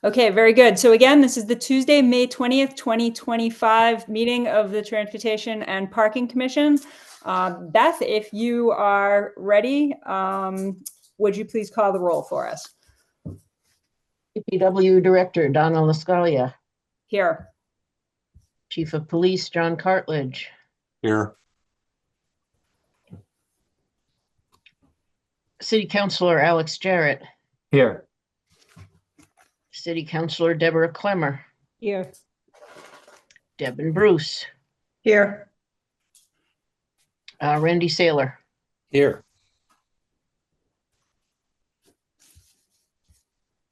Okay, very good. So again, this is the Tuesday, May 20th, 2025 meeting of the Transportation and Parking Commission. Beth, if you are ready, would you please call the roll for us? DPW Director Donna Lascalia. Here. Chief of Police John Cartledge. Here. City Councilor Alex Jarrett. Here. City Councilor Deborah Clemmer. Here. Devin Bruce. Here. Randy Saylor. Here.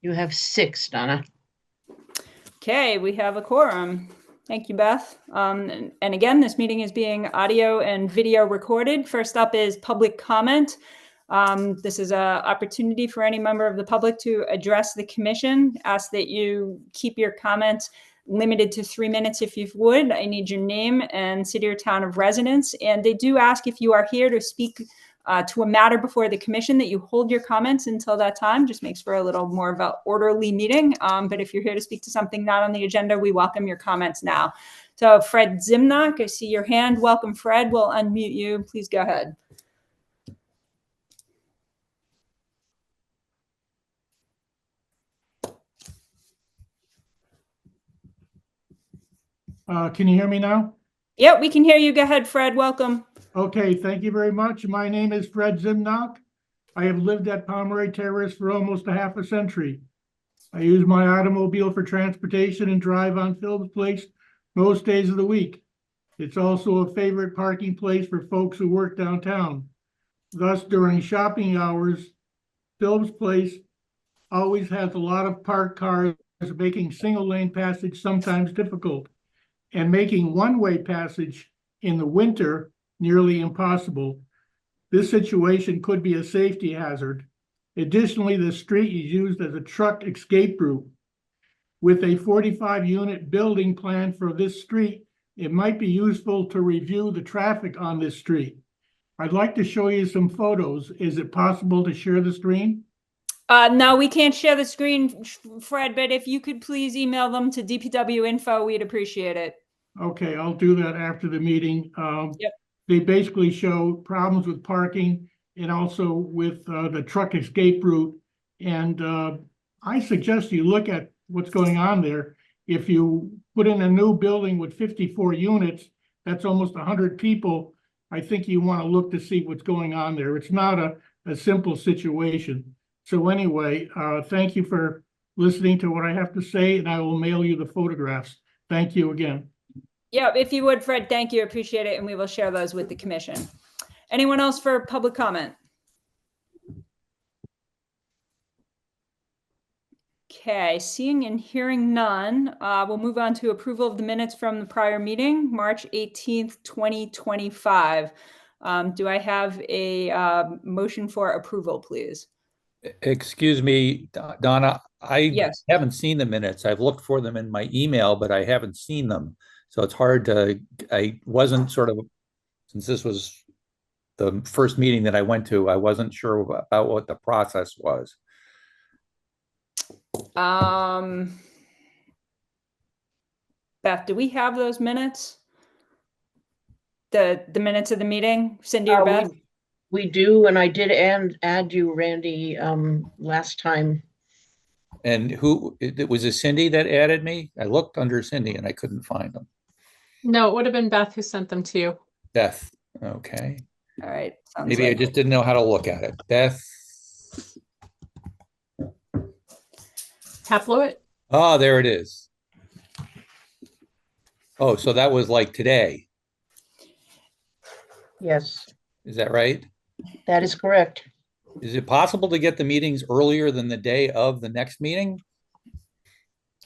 You have 6, Donna. Okay, we have a quorum. Thank you, Beth. And again, this meeting is being audio and video recorded. First up is public comment. This is an opportunity for any member of the public to address the commission. Ask that you keep your comments limited to 3 minutes if you would. I need your name and city or town of residence. And they do ask if you are here to speak to a matter before the commission that you hold your comments until that time. Just makes for a little more of an orderly meeting. But if you're here to speak to something not on the agenda, we welcome your comments now. So Fred Zimnock, I see your hand. Welcome, Fred. We'll unmute you. Please go ahead. Can you hear me now? Yeah, we can hear you. Go ahead, Fred. Welcome. Okay, thank you very much. My name is Fred Zimnock. I have lived at Pomeroy Terrace for almost a half a century. I use my automobile for transportation and drive on Phillips Place most days of the week. It's also a favorite parking place for folks who work downtown. Thus, during shopping hours, Phillips Place always has a lot of parked cars, making single lane passage sometimes difficult, and making one-way passage in the winter nearly impossible. This situation could be a safety hazard. Additionally, the street is used as a truck escape route. With a 45-unit building plan for this street, it might be useful to review the traffic on this street. I'd like to show you some photos. Is it possible to share the screen? No, we can't share the screen, Fred, but if you could please email them to DPW info, we'd appreciate it. Okay, I'll do that after the meeting. Yep. They basically show problems with parking and also with the truck escape route. And I suggest you look at what's going on there. If you put in a new building with 54 units, that's almost 100 people. I think you want to look to see what's going on there. It's not a simple situation. So anyway, thank you for listening to what I have to say, and I will mail you the photographs. Thank you again. Yeah, if you would, Fred, thank you. Appreciate it. And we will share those with the commission. Anyone else for public comment? Okay, seeing and hearing none, we'll move on to approval of the minutes from the prior meeting, March 18th, 2025. Do I have a motion for approval, please? Excuse me, Donna, Yes. haven't seen the minutes. I've looked for them in my email, but I haven't seen them. So it's hard to, I wasn't sort of, since this was the first meeting that I went to, I wasn't sure about what the process was. Beth, do we have those minutes? The minutes of the meeting, Cindy or Beth? We do, and I did add you, Randy, last time. And it was a Cindy that added me? I looked under Cindy and I couldn't find them. No, it would have been Beth who sent them to you. Beth, okay. All right. Maybe I just didn't know how to look at it. Beth. Haploit? Oh, there it is. Oh, so that was like today. Yes, Is that right? that is correct. Is it possible to get the meetings earlier than the day of the next meeting?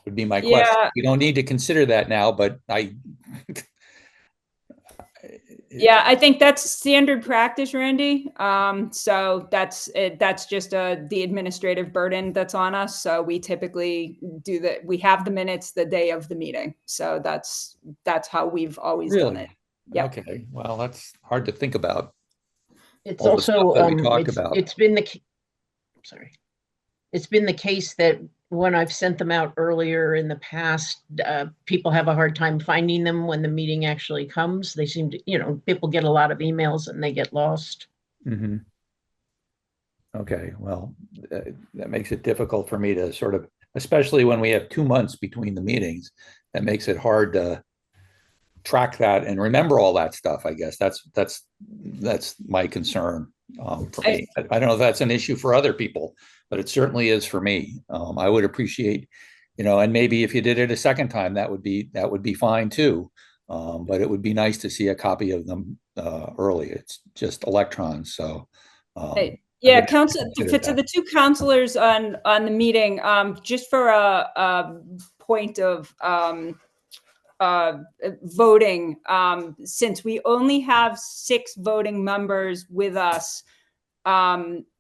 Would be my question. Yeah. You don't need to consider that now, but Yeah, I think that's standard practice, Randy. So that's it. That's just the administrative burden that's on us. So we typically do that. We have the minutes the day of the meeting. So that's how we've always done it. Yep. Okay, well, that's hard to think about. It's All the also stuff that we talk about. it's been the case that when I've sent them out earlier in the past, people have a hard time finding them when the meeting actually comes. They seem to, people get a lot of emails and they get lost. Mm-hmm. Okay, well, that makes it difficult for me to sort of, especially when we have 2 months between the meetings, that makes it hard to track that and remember all that stuff. I guess that's my concern for me. I don't know if that's an issue for other people, but it certainly is for me. I would appreciate, and maybe if you did it a second time, that would be fine too. But it would be nice to see a copy of them early. It's just electrons, so. Yeah, to the two counselors on the meeting, just for a point of voting, since we only have 6 voting members with us,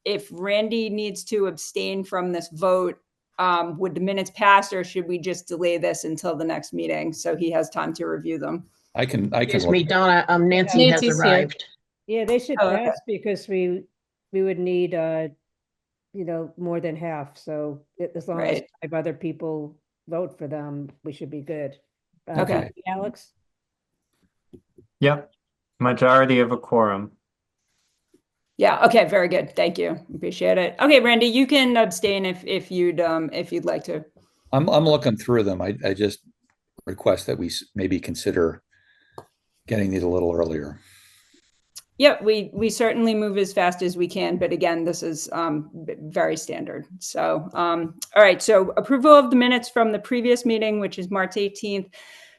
if Randy needs to abstain from this vote, would the minutes pass, or should we just delay this until the next meeting so he has time to review them? I can. Excuse me, Donna. Nancy has Nancy's here. arrived. Yeah, they should Oh, okay. pass because we would need, more than half. So as long as Right. 5 other people vote for them, we should be good. Okay. Alex? Yep, majority of a quorum. Yeah. Okay. Very good. Thank you. Appreciate it. Okay, Randy, you can abstain if you'd like to. I'm looking through them. I just request that we maybe consider getting these a little earlier. Yep, we certainly move as fast as we can, but again, this is very standard. So, all right. So, approval of the minutes from the previous meeting, which is March 18th,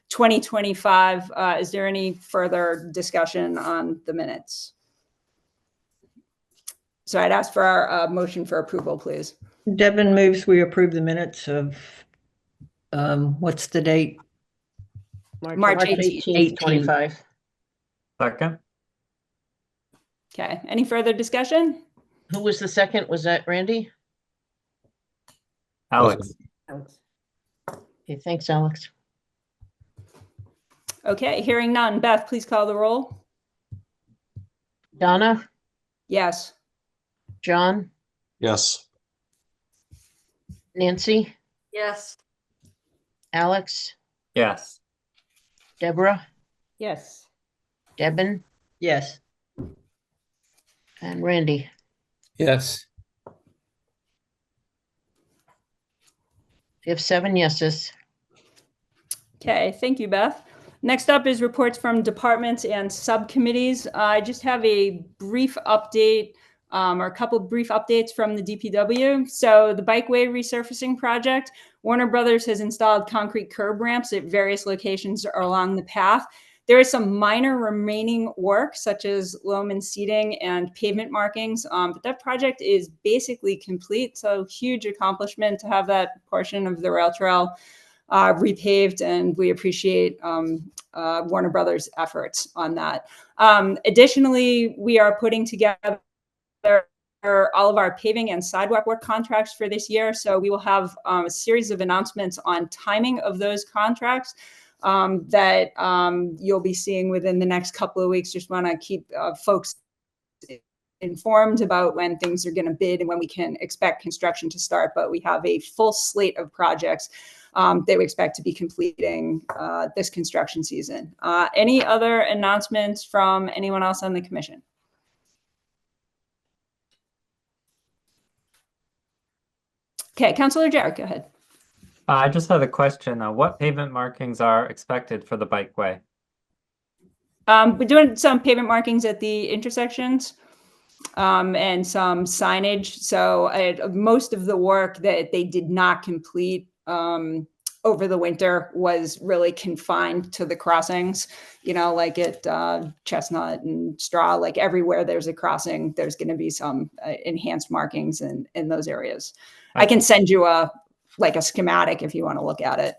2025. Is there any further discussion on the minutes? So, I'd ask for our motion for approval, please. Devin moves we approve the minutes of, what's the date? March 18th. 18th, 25. Second, Okay. Any further discussion? Who was the second? Was that Randy? Alex. Okay, thanks, Alex. Okay. Hearing none. Beth, please call the roll. Donna, Yes. John, Yes. Nancy, Yes. Alex, Yes. Deborah, Yes. Debin, Yes. and Randy. Yes. You have 7 yeses. Okay, thank you, Beth. Next up is reports from departments and subcommittees. I just have a brief update or a couple of brief updates from the DPW. So the bikeway resurfacing project, Warner Brothers has installed concrete curb ramps at various locations along the path. There is some minor remaining work, such as loam and seating and pavement markings, but that project is basically complete. So huge accomplishment to have that portion of the rail trail repaved, and we appreciate Warner Brothers' efforts on that. Additionally, we are putting together all of our paving and sidewalk work contracts for this year. So we will have a series of announcements on timing of those contracts that you'll be seeing within the next couple of weeks. Just want to keep folks informed about when things are going to bid and when we can expect construction to start. But we have a full slate of projects that we expect to be completing this construction season. Any other announcements from anyone else on the commission? Okay, Councilor Jarrett, go ahead. I just had a question. What pavement markings are expected for the bikeway? We're doing some pavement markings at the intersections and some signage. So most of the work that they did not complete over the winter was really confined to the crossings, like at Chestnut and Straw, like everywhere there's a crossing, there's going to be some enhanced markings in those areas. I can send you a schematic if you want to look at it.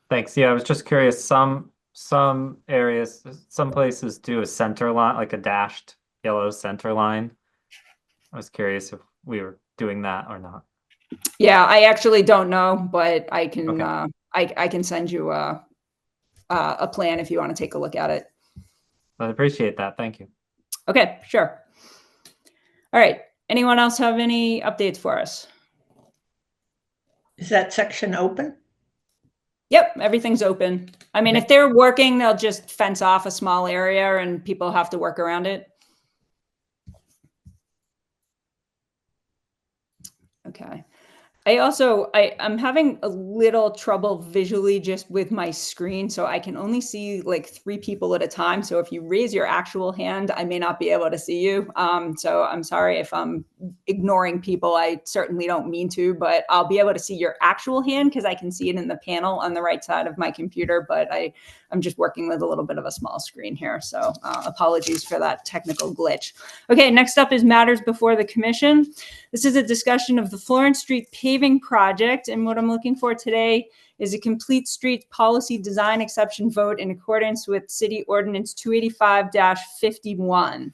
Thanks. Yeah, I was just curious. Some areas, some places do a center line, like a dashed yellow center line. I was curious if we were doing that or not. Yeah, I actually don't know, but I can Okay. I can send you a plan if you want to take a look at it. I appreciate that. Thank you. Okay, sure. All right. Anyone else have any updates for us? Is that section open? Yep, everything's open. I mean, Okay. if they're working, they'll just fence off a small area and people have to work around it. Okay. I'm having a little trouble visually just with my screen, so I can only see like 3 people at a time. So if you raise your actual hand, I may not be able to see you. So I'm sorry if I'm ignoring people. I certainly don't mean to, but I'll be able to see your actual hand because I can see it in the panel on the right side of my computer. But I'm just working with a little bit of a small screen here. So apologies for that technical glitch. Okay, next up is matters before the commission. This is a discussion of the Florence Street paving project, and what I'm looking for today is a complete street policy design exception vote in accordance with City Ordinance 285-51.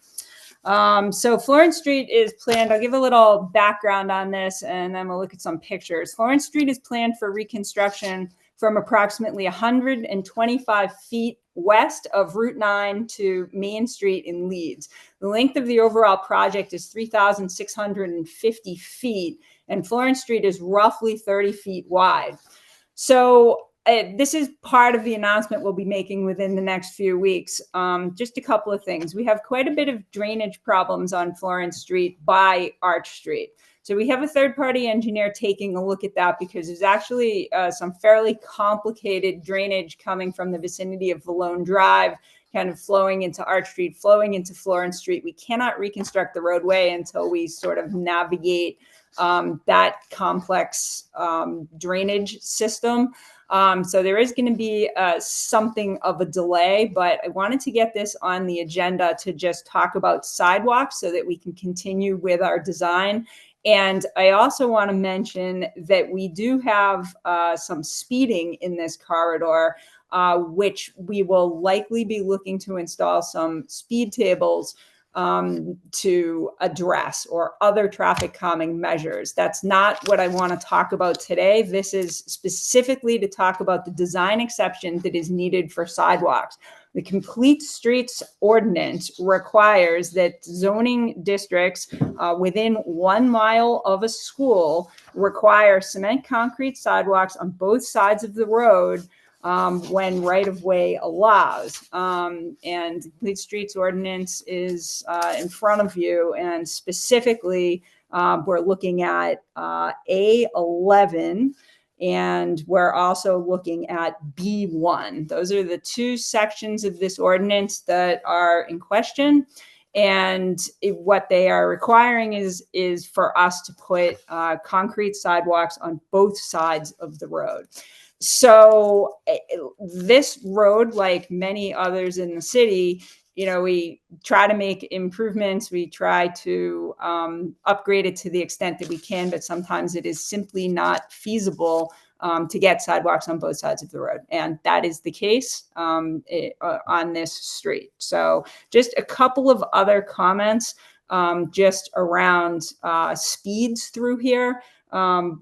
So Florence Street is planned, I'll give a little background on this and then we'll look at some pictures. Florence Street is planned for reconstruction from approximately 125 feet west of Route 9 to Main Street in Leeds. The length of the overall project is 3,650 feet, and Florence Street is roughly 30 feet wide. So this is part of the announcement we'll be making within the next few weeks. Just a couple of things. We have quite a bit of drainage problems on Florence Street by Arch Street. So we have a third-party engineer taking a look at that because there's actually some fairly complicated drainage coming from the vicinity of Valone Drive, kind of flowing into Arch Street, flowing into Florence Street. We cannot reconstruct the roadway until we sort of navigate that complex drainage system. So there is going to be something of a delay, but I wanted to get this on the agenda to just talk about sidewalks so that we can continue with our design. And I also want to mention that we do have some speeding in this corridor, which we will likely be looking to install some speed tables to address, or other traffic calming measures. That's not what I want to talk about today. This is specifically to talk about the design exception that is needed for sidewalks. The Complete Streets Ordinance requires that zoning districts within 1 mile of a school require cement concrete sidewalks on both sides of the road when right-of-way allows. And the Complete Streets Ordinance is in front of you, and specifically, we're looking at A11, and we're also looking at B1. Those are the 2 sections of this ordinance that are in question. And what they are requiring is for us to put concrete sidewalks on both sides of the road. So this road, like many others in the city, you know, we try to make improvements. We try to upgrade it to the extent that we can, but sometimes it is simply not feasible to get sidewalks on both sides of the road. And that is the case on this street. So just a couple of other comments just around speeds through here.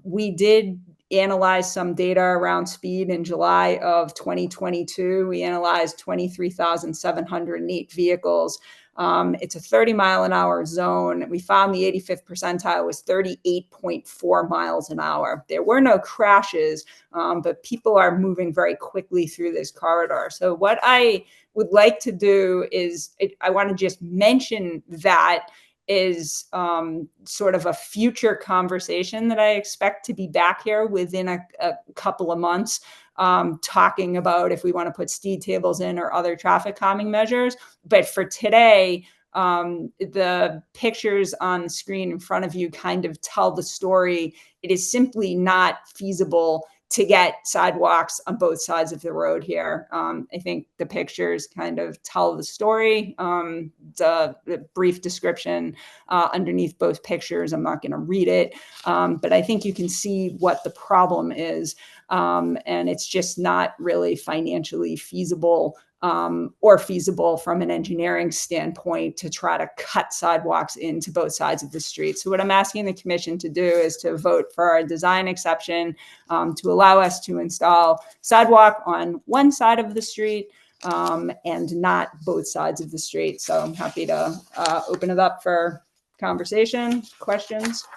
We did analyze some data around speed in July of 2022. We analyzed 23,708 vehicles. It's a 30-mile-an-hour zone. We found the 85th percentile was 38.4 miles an hour. There were no crashes, but people are moving very quickly through this corridor. So what I would like to do is, I want to just mention that is sort of a future conversation that I expect to be back here within a couple of months, talking about if we want to put speed tables in or other traffic calming measures. But for today, the pictures on the screen in front of you kind of tell the story. It is simply not feasible to get sidewalks on both sides of the road here. I think the pictures kind of tell the story. The brief description underneath both pictures, I'm not going to read it, but I think you can see what the problem is. And it's just not really financially feasible or feasible from an engineering standpoint to try to cut sidewalks into both sides of the street. So what I'm asking the commission to do is to vote for our design exception to allow us to install sidewalk on one side of the street and not both sides of the street. So I'm happy to open it up for conversation, questions.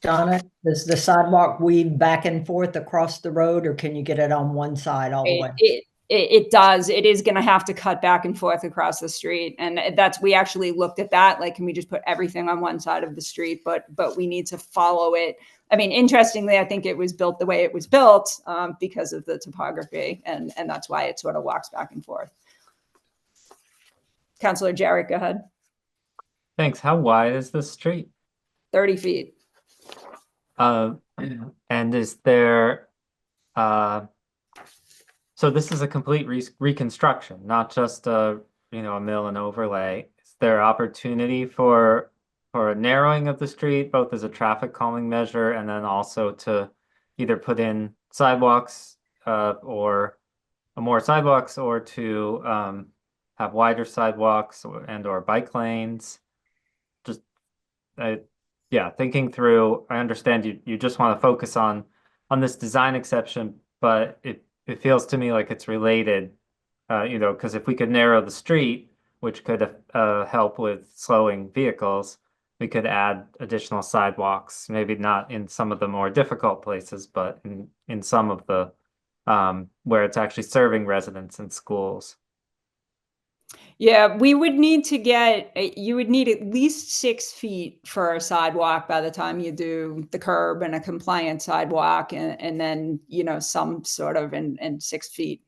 Donna, does the sidewalk weave back and forth across the road, or can you get it on one side all the way? It does. It is going to have to cut back and forth across the street. And we actually looked at that. Like, can we just put everything on one side of the street? But we need to follow it. I mean, interestingly, I think it was built the way it was built because of the topography. And that's why it sort of walks back and forth. Councilor Jarrett, go ahead. Thanks. How wide is the street? 30 feet. And is there, so this is a complete reconstruction, not just a mill and overlay. Is there opportunity for a narrowing of the street, both as a traffic calming measure and then also to either put in sidewalks or more sidewalks, or to have wider sidewalks or bike lanes? Just yeah, thinking through, I understand you just want to focus on this design exception, but it feels to me like it's related, because if we could narrow the street, which could help with slowing vehicles, we could add additional sidewalks, maybe not in some of the more difficult places, but in some of the where it's actually serving residents and schools. Yeah, we would need to you would need at least 6 feet for a sidewalk by the time you do the curb and a compliant sidewalk, and then, some sort of, and 6 feet.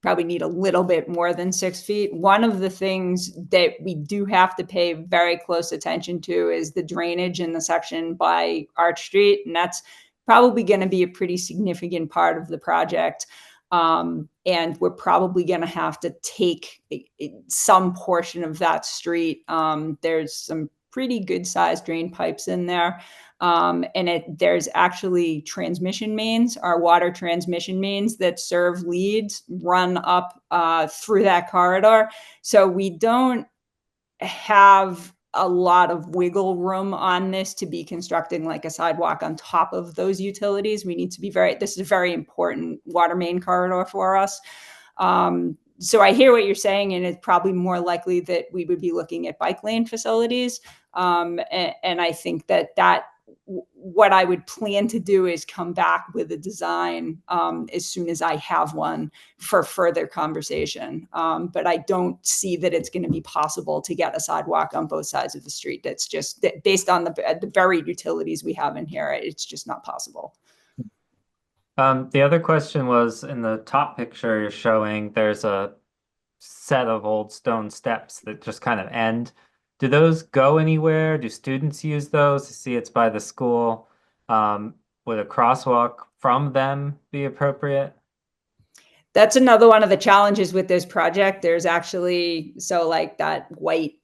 Probably need a little bit more than 6 feet. One of the things that we do have to pay very close attention to is the drainage in the section by Arch Street. And that's probably going to be a pretty significant part of the project. And we're probably going to have to take some portion of that street. There's some pretty good sized drain pipes in there. And there's actually transmission mains, our water transmission mains that serve leads run up through that corridor. So we don't have a lot of wiggle room on this to be constructing like a sidewalk on top of those utilities. We need to be this is a very important water main corridor for us. So I hear what you're saying, and it's probably more likely that we would be looking at bike lane facilities. And I think that what I would plan to do is come back with a design as soon as I have one for further conversation. But I don't see that it's going to be possible to get a sidewalk on both sides of the street. That's just based on the buried utilities we have in here. It's just not possible. The other question was, in the top picture you're showing, there's a set of old stone steps that just kind of end. Do those go anywhere? Do students use those? I see it's by the school. Would a crosswalk from them be appropriate? That's another one of the challenges with this project. There's actually, like that white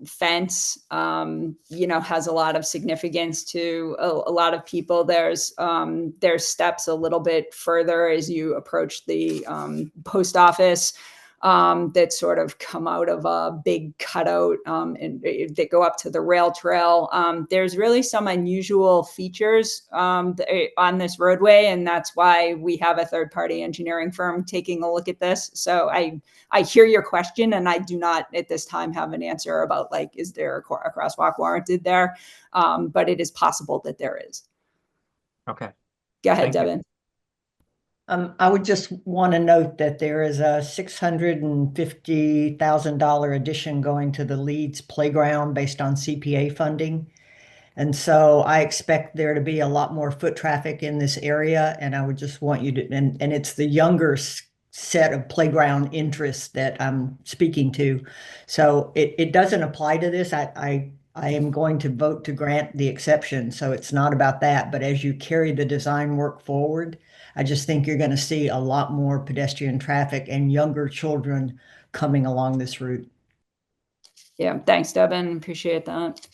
fence, has a lot of significance to a lot of people. There's steps a little bit further as you approach the post office that sort of come out of a big cutout and they go up to the rail trail. There's really some unusual features on this roadway, and that's why we have a third-party engineering firm taking a look at this. So I hear your question, and I do not at this time have an answer about is there a crosswalk warranted there? But it is possible that there is. Okay. Go ahead, Thank you. Devin. I would just want to note that there is a $650,000 addition going to the Leeds playground based on CPA funding. And so I expect there to be a lot more foot traffic in this area. And I would just want you to, and it's the younger set of playground interests that I'm speaking to. So it doesn't apply to this. I am going to vote to grant the exception. So it's not about that. But as you carry the design work forward, I just think you're going to see a lot more pedestrian traffic and younger children coming along this route. Yeah, thanks, Devin. Appreciate that.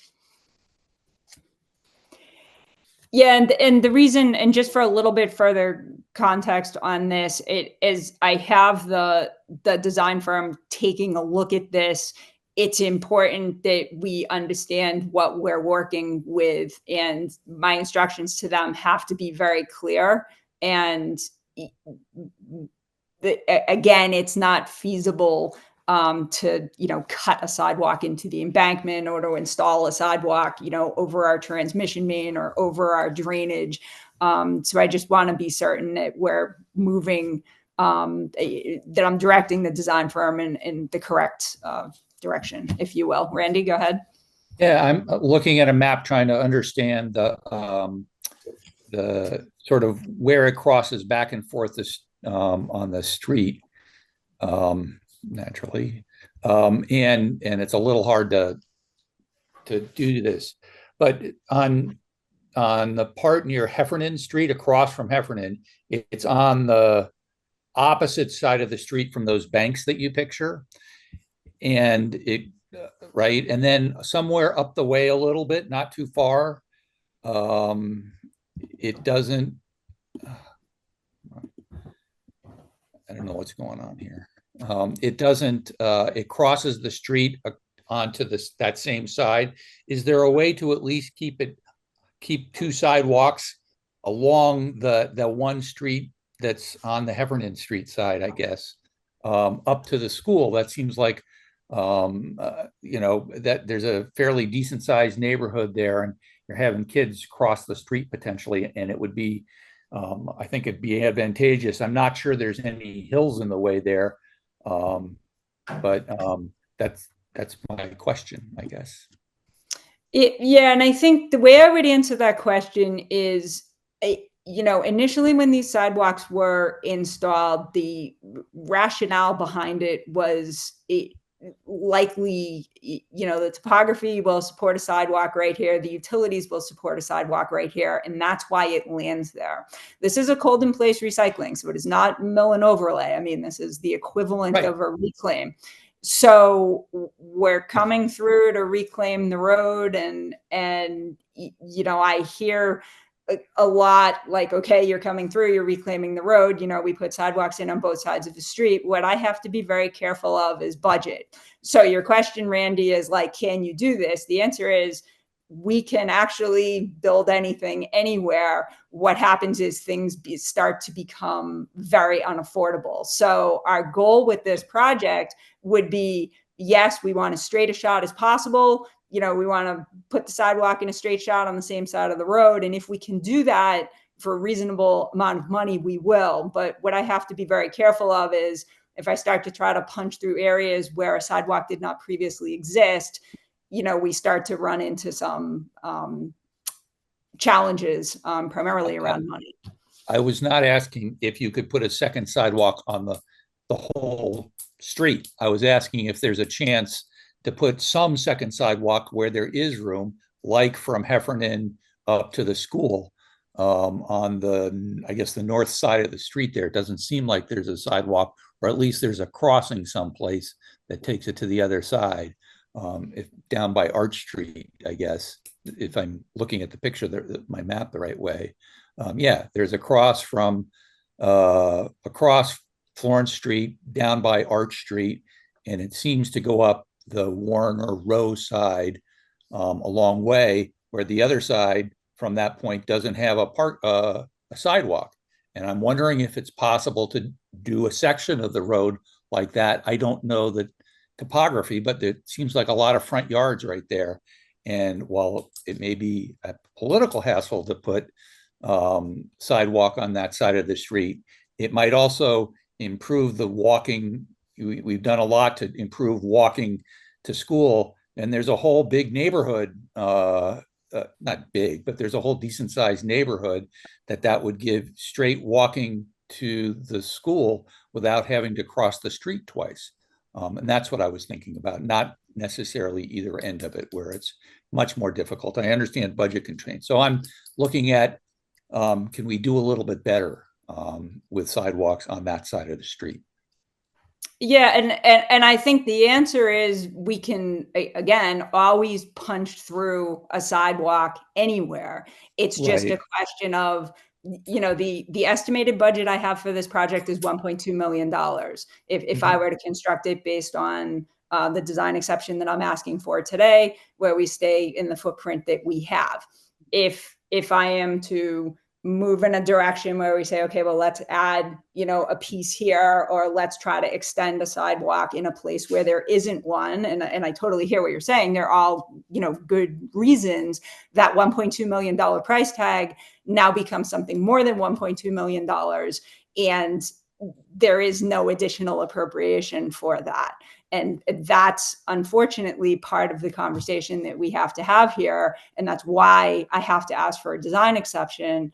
Yeah, and the reason, and just for a little bit further context on this, it is I have the design firm taking a look at this. It's important that we understand what we're working with, and my instructions to them have to be very clear. And again, it's not feasible to, cut a sidewalk into the embankment or to install a sidewalk, over our transmission main or over our drainage. So I just want to be certain that we're moving, that I'm directing the design firm in the correct direction, if you will. Randy, go ahead. Yeah, I'm looking at a map trying to understand the sort of where it crosses back and forth this on the street, naturally, and it's a little hard to do this, but on the part near Heffernan Street, across from Heffernan, it's on the opposite side of the street from those banks that you picture, and right, and then somewhere up the way a little bit, not too far, it doesn't. I don't know what's going on here. It doesn't. It crosses the street onto that same side. Is there a way to at least keep two sidewalks along the one street that's on the Heffernan Street side, I guess, up to the school? That seems like, that there's a fairly decent sized neighborhood there, and you're having kids cross the street potentially, and it would be, I think it'd be advantageous. I'm not sure there's any hills in the way there, but that's my question, I guess. Yeah, and I think the way I would answer that question is, initially when these sidewalks were installed, the rationale behind it was likely, the topography will support a sidewalk right here, the utilities will support a sidewalk right here, and that's why it lands there. This is a cold in place recycling, so it is not mill and overlay. I mean, this is the equivalent of a reclaim. So we're coming through to reclaim the road, and I hear a lot like, okay, you're coming through, you're reclaiming the road, we put sidewalks in on both sides of the street. What I have to be very careful of is budget. So your question, Randy, is like, can you do this? The answer is, we can actually build anything anywhere. What happens is things start to become very unaffordable. So our goal with this project would be, yes, we want as straight a shot as possible. We want to put the sidewalk in a straight shot on the same side of the road. And if we can do that for a reasonable amount of money, we will. But what I have to be very careful of is, if I start to try to punch through areas where a sidewalk did not previously exist, we start to run into some challenges, primarily around money. I was not asking if you could put a second sidewalk on the whole street. I was asking if there's a chance to put some second sidewalk where there is room, like from Heffernan up to the school, on I guess the north side of the street there. It doesn't seem like there's a sidewalk, or at least there's a crossing someplace that takes it to the other side. If down by Arch Street, I guess, if I'm looking at the picture, my map the right way. Yeah, there's a cross from across Florence Street down by Arch Street, and it seems to go up the Warner Row side a long way, where the other side from that point doesn't have a sidewalk. And I'm wondering if it's possible to do a section of the road like that. I don't know the topography, but it seems like a lot of front yards right there. And while it may be a political hassle to put sidewalk on that side of the street, it might also improve the walking. We've done a lot to improve walking to school, and there's a whole big neighborhood, not big, but there's a whole decent sized neighborhood that would give straight walking to the school without having to cross the street twice. And that's what I was thinking about, not necessarily either end of it where it's much more difficult. I understand budget constraints. So I'm looking at, can we do a little bit better with sidewalks on that side of the street? Yeah, and I think the answer is, we can, again, always punch through a sidewalk anywhere. It's just a question of, the estimated budget I have for this project is $1.2 million. If I were to construct it based on the design exception that I'm asking for today, where we stay in the footprint that we have. If I am to move in a direction where we say, okay, well, let's add, a piece here, or let's try to extend a sidewalk in a place where there isn't one. And I totally hear what you're saying. They're all, good reasons. That $1.2 million price tag now becomes something more than $1.2 million. And there is no additional appropriation for that. And that's unfortunately part of the conversation that we have to have here. And that's why I have to ask for a design exception,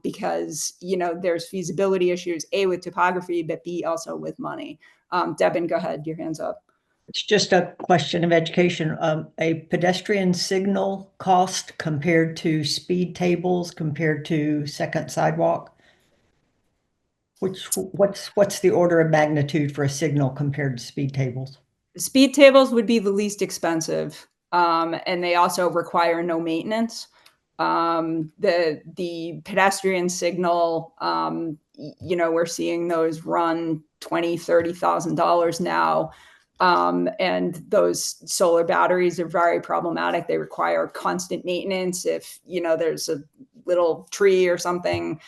because, there's feasibility issues, A, with topography, but B, also with money. Devin, go ahead, your hand's up. It's just a question of education. A pedestrian signal cost compared to speed tables, compared to second sidewalk? What's the order of magnitude for a signal compared to speed tables? Speed tables would be the least expensive, and they also require no maintenance. The pedestrian signal, we're seeing those run $20,000-$30,000 now. And those solar batteries are very problematic. They require constant maintenance. If, there's a little tree or something,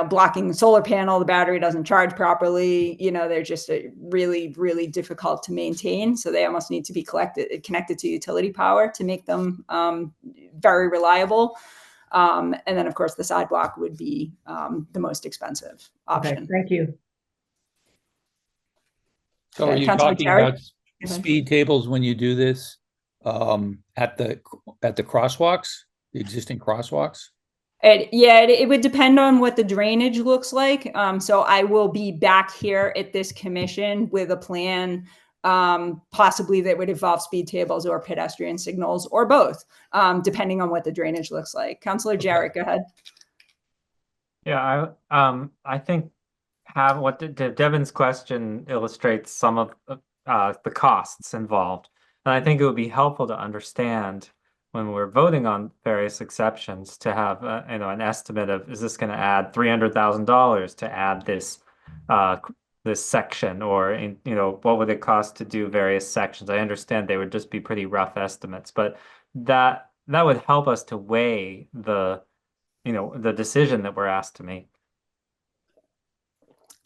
blocking the solar panel, the battery doesn't charge properly, they're just really, really difficult to maintain. So they almost need to be connected to utility power to make them very reliable. And then, of course, the sidewalk would be the most expensive option. Okay, thank you. So are you Councilor talking Jarrett? about speed tables when you do this at the crosswalks, the existing crosswalks? It would depend on what the drainage looks like. So I will be back here at this commission with a plan, possibly that would involve speed tables or pedestrian signals or both, depending on what the drainage looks like. Councilor Jarrett, go ahead. Yeah, I think Devin's question illustrates some of the costs involved, and I think it would be helpful to understand when we're voting on various exceptions to have an estimate of, is this going to add $300,000 to add this this section, or what would it cost to do various sections? I understand they would just be pretty rough estimates, but that would help us to weigh the decision that we're asked to make.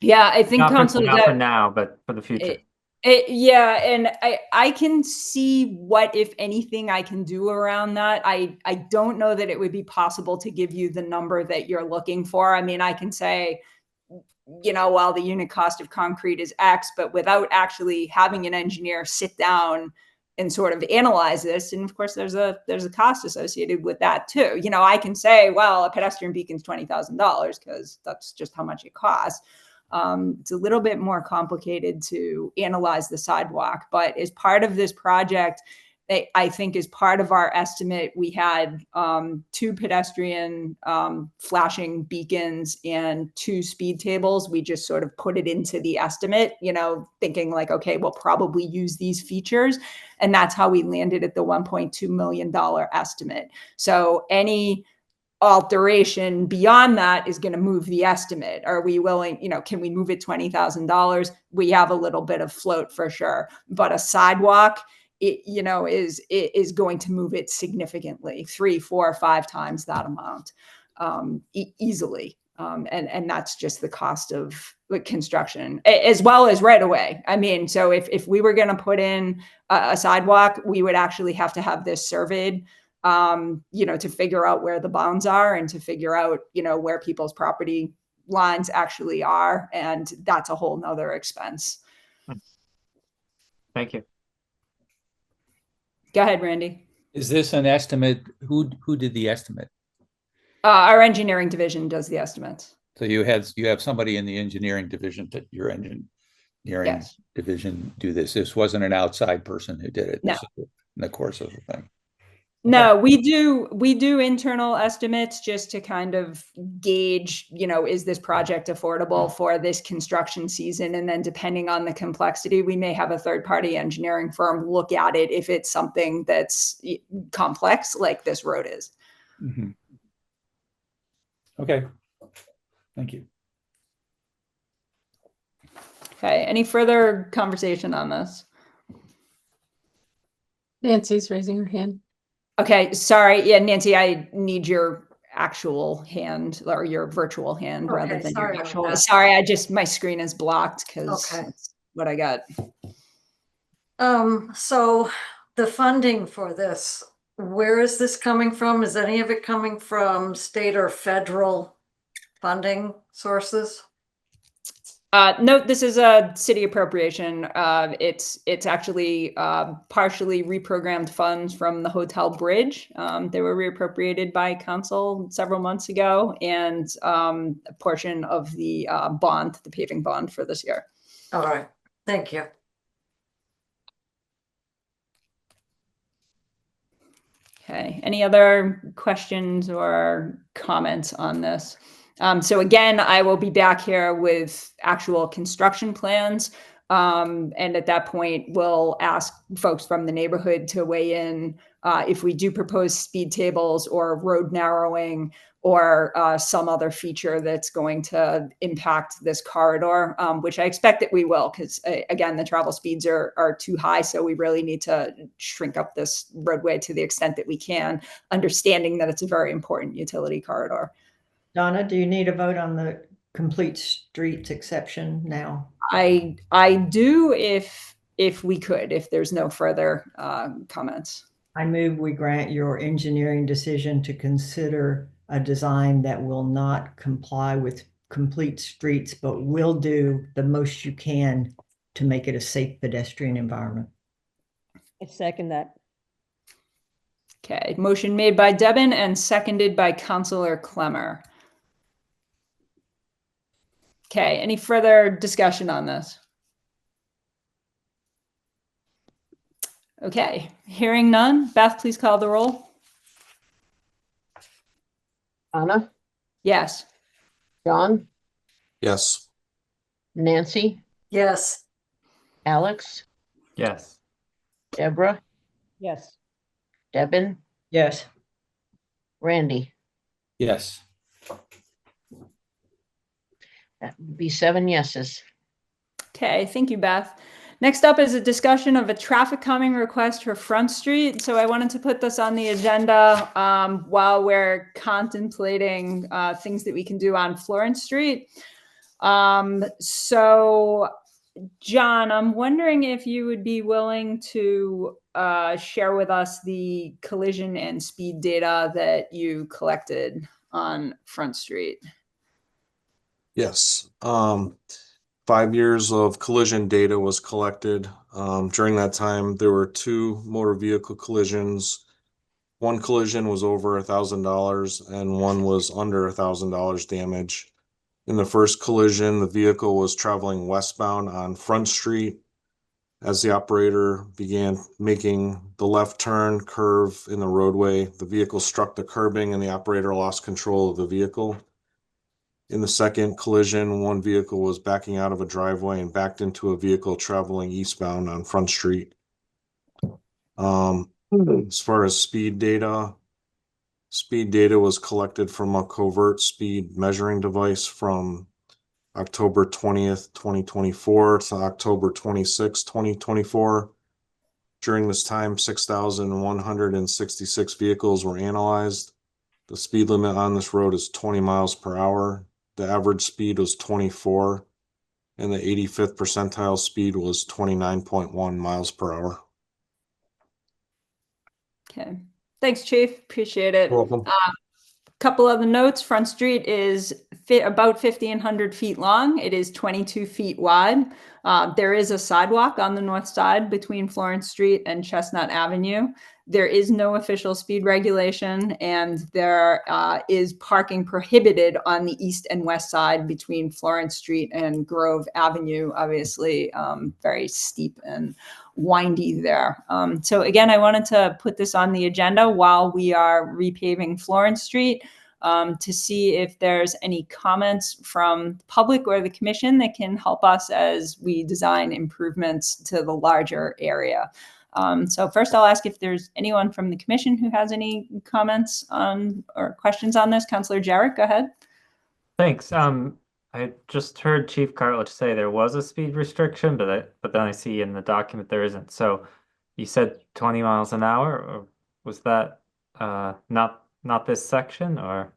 Yeah, I think Not Councilor for now, but for the future. Yeah, and I can see what, if anything, I can do around that. I don't know that it would be possible to give you the number that you're looking for. I mean, I can say, well, the unit cost of concrete is X, but without actually having an engineer sit down and sort of analyze this. And of course, there's a cost associated with that too. I can say, well, a pedestrian beacon's $20,000 because that's just how much it costs. It's a little bit more complicated to analyze the sidewalk, but as part of this project, I think as part of our estimate, we had 2 pedestrian flashing beacons and 2 speed tables. We just sort of put it into the estimate, thinking like, okay, we'll probably use these features. And that's how we landed at the $1.2 million estimate. So any alteration beyond that is going to move the estimate. Are we willing, can we move it $20,000? We have a little bit of float for sure, but a sidewalk, is going to move it significantly, 3, 4, 5 times that amount, easily. And that's just the cost of the construction, as well as right away. I mean, so if we were going to put in a sidewalk, we would actually have to have this surveyed, to figure out where the bounds are and to figure out, where people's property lines actually are. And that's a whole nother expense. Thank you. Go ahead, Randy. Is this an estimate? Who did the estimate? Our engineering division does the estimates. So you have somebody in the engineering division, that your engineering Yes. division do this. This wasn't an outside person who did it. No. This is in the course of the thing. No, we do internal estimates just to kind of gauge, is this project affordable for this construction season? And then depending on the complexity, we may have a third-party engineering firm look at it if it's something that's complex like this road is. Mm-hmm. Okay. Thank you. Okay, any further conversation on this? Nancy's raising her hand. Okay, sorry. Yeah, Nancy, I need your actual hand or your virtual hand rather Okay, than sorry your about actual. that. Sorry, my screen is blocked because Okay. that's what I got. So the funding for this, where is this coming from? Is any of it coming from state or federal funding sources? No, this is a city appropriation. It's actually partially reprogrammed funds from the hotel bridge. They were reappropriated by council several months ago, and a portion of the bond, the paving bond for this year. All right, thank you. Okay, any other questions or comments on this? So again, I will be back here with actual construction plans. And at that point, we'll ask folks from the neighborhood to weigh in if we do propose speed tables or road narrowing or some other feature that's going to impact this corridor, which I expect that we will, because again, the travel speeds are too high. So we really need to shrink up this roadway to the extent that we can, understanding that it's a very important utility corridor. Donna, do you need a vote on the complete streets exception now? I do if we could, if there's no further comments. I move we grant your engineering decision to consider a design that will not comply with complete streets, but will do the most you can to make it a safe pedestrian environment. I second that. Okay, motion made by Debon and seconded by Councilor Clemmer. Okay, any further discussion on this? Okay, hearing none. Beth, please call the roll. Anna, Yes. John, Yes. Nancy, Yes, Alex, Yes. Deborah, Yes. Debon, Yes. Randy. Yes. That would be 7 yeses. Okay, thank you, Beth. Next up is a discussion of a traffic calming request for Front Street. So I wanted to put this on the agenda while we're contemplating things that we can do on Florence Street. So John, I'm wondering if you would be willing to share with us the collision and speed data that you collected on Front Street. Yes. 5 years of collision data was collected. During that time, there were 2 motor vehicle collisions. One collision was over $1,000 and one was under $1,000 damage. In the first collision, the vehicle was traveling westbound on Front Street. As the operator began making the left turn curve in the roadway, the vehicle struck the curbing and the operator lost control of the vehicle. In the second collision, one vehicle was backing out of a driveway and backed into a vehicle traveling eastbound on Front Street. As far as speed data was collected from a covert speed measuring device from October 20th, 2024 to October 26th, 2024. During this time, 6,166 vehicles were analyzed. The speed limit on this road is 20 miles per hour. The average speed was 24, and the 85th percentile speed was 29.1 miles per hour. Okay, thanks, Chief. Appreciate it. You're welcome. Couple other notes. Front Street is about 1,500 feet long. It is 22 feet wide. There is a sidewalk on the north side between Florence Street and Chestnut Avenue. There is no official speed regulation, and there is parking prohibited on the east and west side between Florence Street and Grove Avenue, obviously very steep and windy there. So again, I wanted to put this on the agenda while we are repaving Florence Street to see if there's any comments from the public or the commission that can help us as we design improvements to the larger area. So first I'll ask if there's anyone from the commission who has any comments on or questions on this. Councilor Jarrett, go ahead. Thanks. I just heard Chief Cartledge say there was a speed restriction, but then I see in the document there isn't. So you said 20 miles an hour, or was that not this section, or?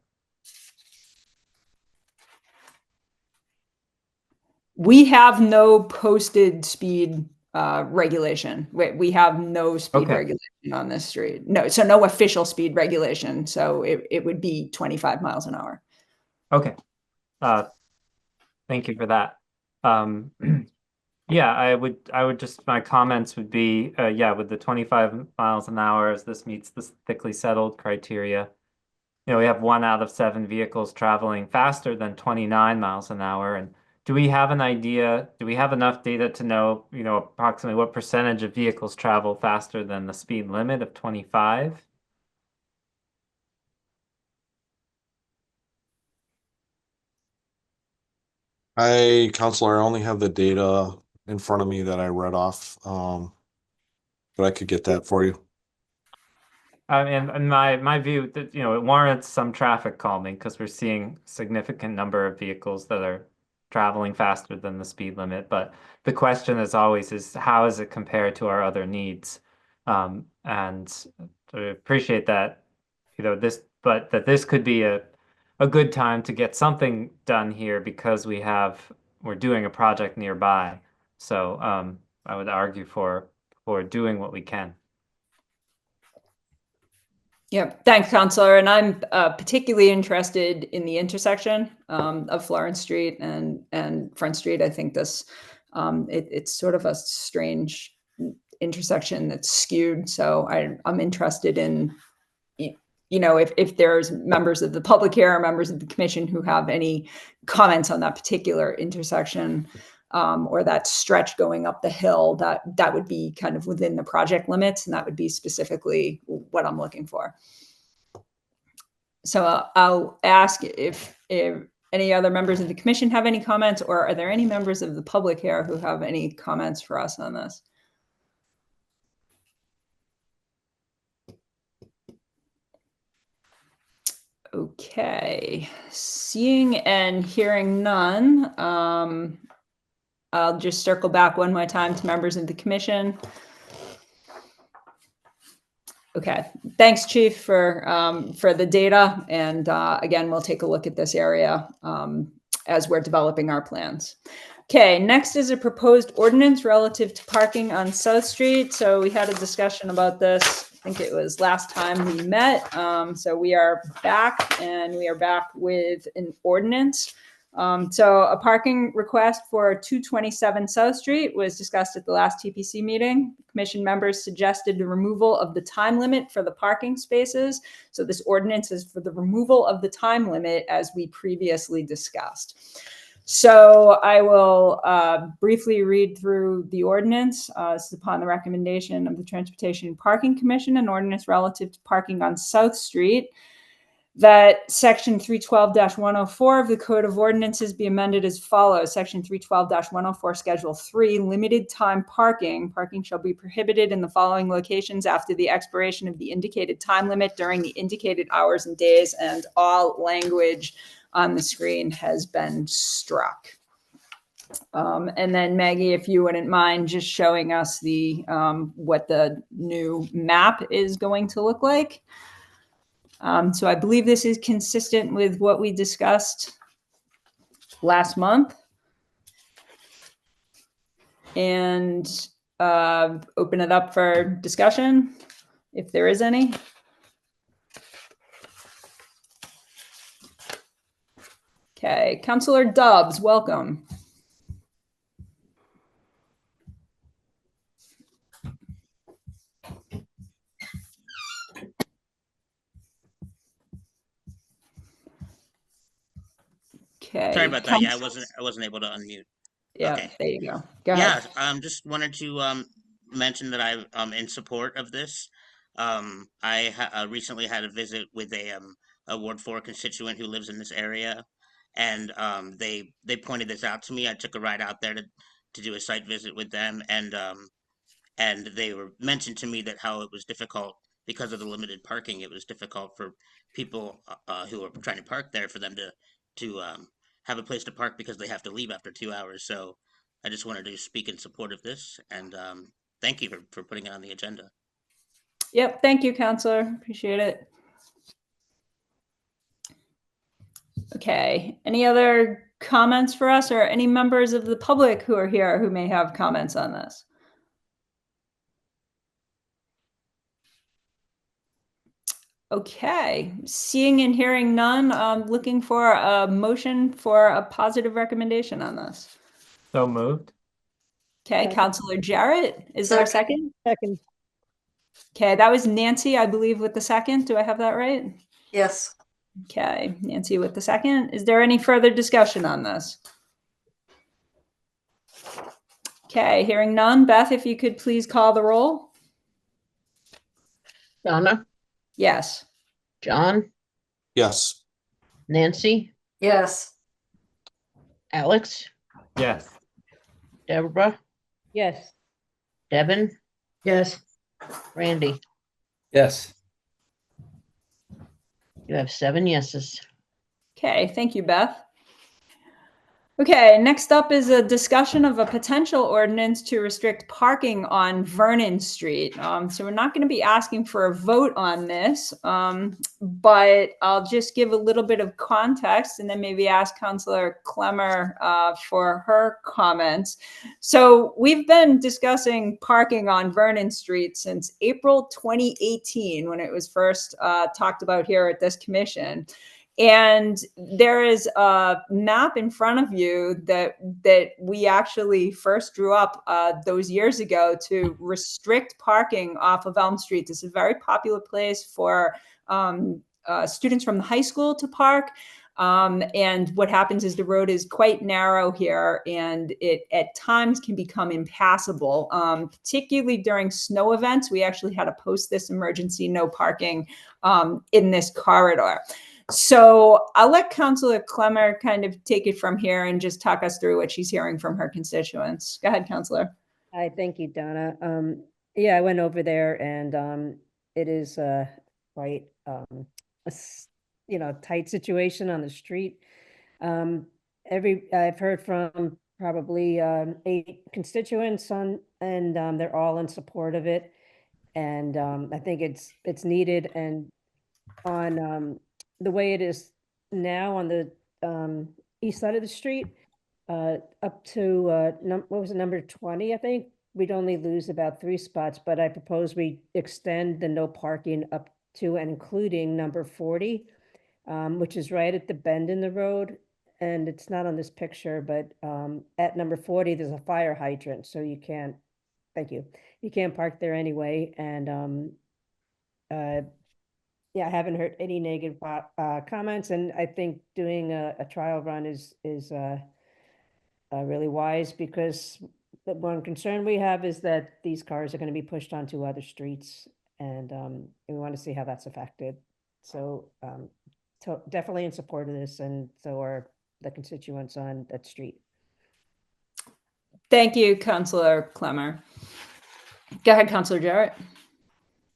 We have no posted speed regulation. We have no speed Okay. regulation on this street. No, so no official speed regulation. So it would be 25 miles an hour. Okay. Thank you for that. Yeah, I would just, my comments would be, yeah, with the 25 miles an hour, as this meets the thickly settled criteria. You know, we have 1 out of 7 vehicles traveling faster than 29 miles an hour. And do we have an idea, do we have enough data to know, you know, approximately what percentage of vehicles travel faster than the speed limit of 25? Counselor, I only have the data in front of me that I read off. But I could get that for you. I mean, in my view, that, you know, it warrants some traffic calming because we're seeing a significant number of vehicles that are traveling faster than the speed limit. But the question, as always, is how is it compared to our other needs? And I appreciate that, you know, but that this could be a good time to get something done here because we're doing a project nearby. So I would argue for doing what we can. Yeah, thanks, Counselor. And I'm particularly interested in the intersection of Florence Street and Front Street. I think this it's sort of a strange intersection that's skewed. So I'm interested in, you know, if there's members of the public here or members of the commission who have any comments on that particular intersection. Or that stretch going up the hill, that would be kind of within the project limits, and that would be specifically what I'm looking for. So I'll ask if any other members of the commission have any comments, or are there any members of the public here who have any comments for us on this? Okay, seeing and hearing none, I'll just circle back one more time to members of the commission. Okay, thanks, Chief, for the data. And again, we'll take a look at this area as we're developing our plans. Okay, next is a proposed ordinance relative to parking on South Street. So we had a discussion about this. I think it was last time we met. So we are back, and we are back with an ordinance. So a parking request for 227 South Street was discussed at the last TPC meeting. Commission members suggested the removal of the time limit for the parking spaces. So this ordinance is for the removal of the time limit as we previously discussed. So I will briefly read through the ordinance. This is upon the recommendation of the Transportation and Parking Commission, an ordinance relative to parking on South Street, that Section 312-104 of the Code of Ordinances be amended as follows. Section 312-104, Schedule 3, limited time parking. Parking shall be prohibited in the following locations after the expiration of the indicated time limit during the indicated hours and days, and all language on the screen has been struck. And then Maggie, if you wouldn't mind just showing us the what the new map is going to look like. So I believe this is consistent with what we discussed last month. And open it up for discussion, if there is any. Okay, Councillor Dobbs, welcome. Okay. Sorry about that. Yeah, I wasn't able to unmute. Yeah, Okay. there you go. Go ahead. Yeah, just wanted to mention that I'm in support of this. I recently had a visit with a Ward 4 constituent who lives in this area, and they pointed this out to me. I took a ride out there to do a site visit with them, and they were mentioned to me that how it was difficult because of the limited parking. It was difficult for people who are trying to park there for them to have a place to park because they have to leave after 2 hours. So I just wanted to speak in support of this, and thank you for putting it on the agenda. Yep, thank you, Councillor. Appreciate it. Okay, any other comments for us, or any members of the public who are here who may have comments on this? Okay, seeing and hearing none, looking for a motion for a positive recommendation on this. So moved. Okay, Second. Counselor Jarrett, is there a second? Second. Okay, that was Nancy, I believe, with the second. Do I have that right? Yes. Okay, Nancy with the second. Is there any further discussion on this? Okay, hearing none. Beth, if you could please call the roll. Donna, Yes. John, Yes. Nancy, Yes. Alex, Yes. Deborah, Yes. Devin. Yes. Randy, Yes. you have 7 yeses. Okay, thank you, Beth. Okay, next up is a discussion of a potential ordinance to restrict parking on Vernon Street. So we're not going to be asking for a vote on this, but I'll just give a little bit of context and then maybe ask Councillor Clemmer for her comments. So we've been discussing parking on Vernon Street since April 2018 when it was first talked about here at this commission. And there is a map in front of you that we actually first drew up those years ago to restrict parking off of Elm Street. This is a very popular place for students from the high school to park. And what happens is the road is quite narrow here, and it at times can become impassable, particularly during snow events. We actually had to post this emergency no parking in this corridor. So I'll let Councillor Clemmer kind of take it from here and just talk us through what she's hearing from her constituents. Go ahead, Councillor. Hi, thank you, Donna. Yeah, I went over there and it is quite tight situation on the street. I've heard from probably 8 constituents and they're all in support of it. And I think it's needed. And on the way it is now on the east side of the street, up to what was it, number 20, I think we'd only lose about 3 spots, but I propose we extend the no parking up to and including number 40, which is right at the bend in the road. And it's not on this picture, but at number 40 there's a fire hydrant, so you can't park there anyway. And yeah, I haven't heard any negative comments, and I think doing a trial run is really wise, because the one concern we have is that these cars are going to be pushed onto other streets, and we want to see how that's affected. So definitely in support of this, and so are the constituents on that street. Thank you, Councillor Clemmer. Go ahead, Councillor Jarrett.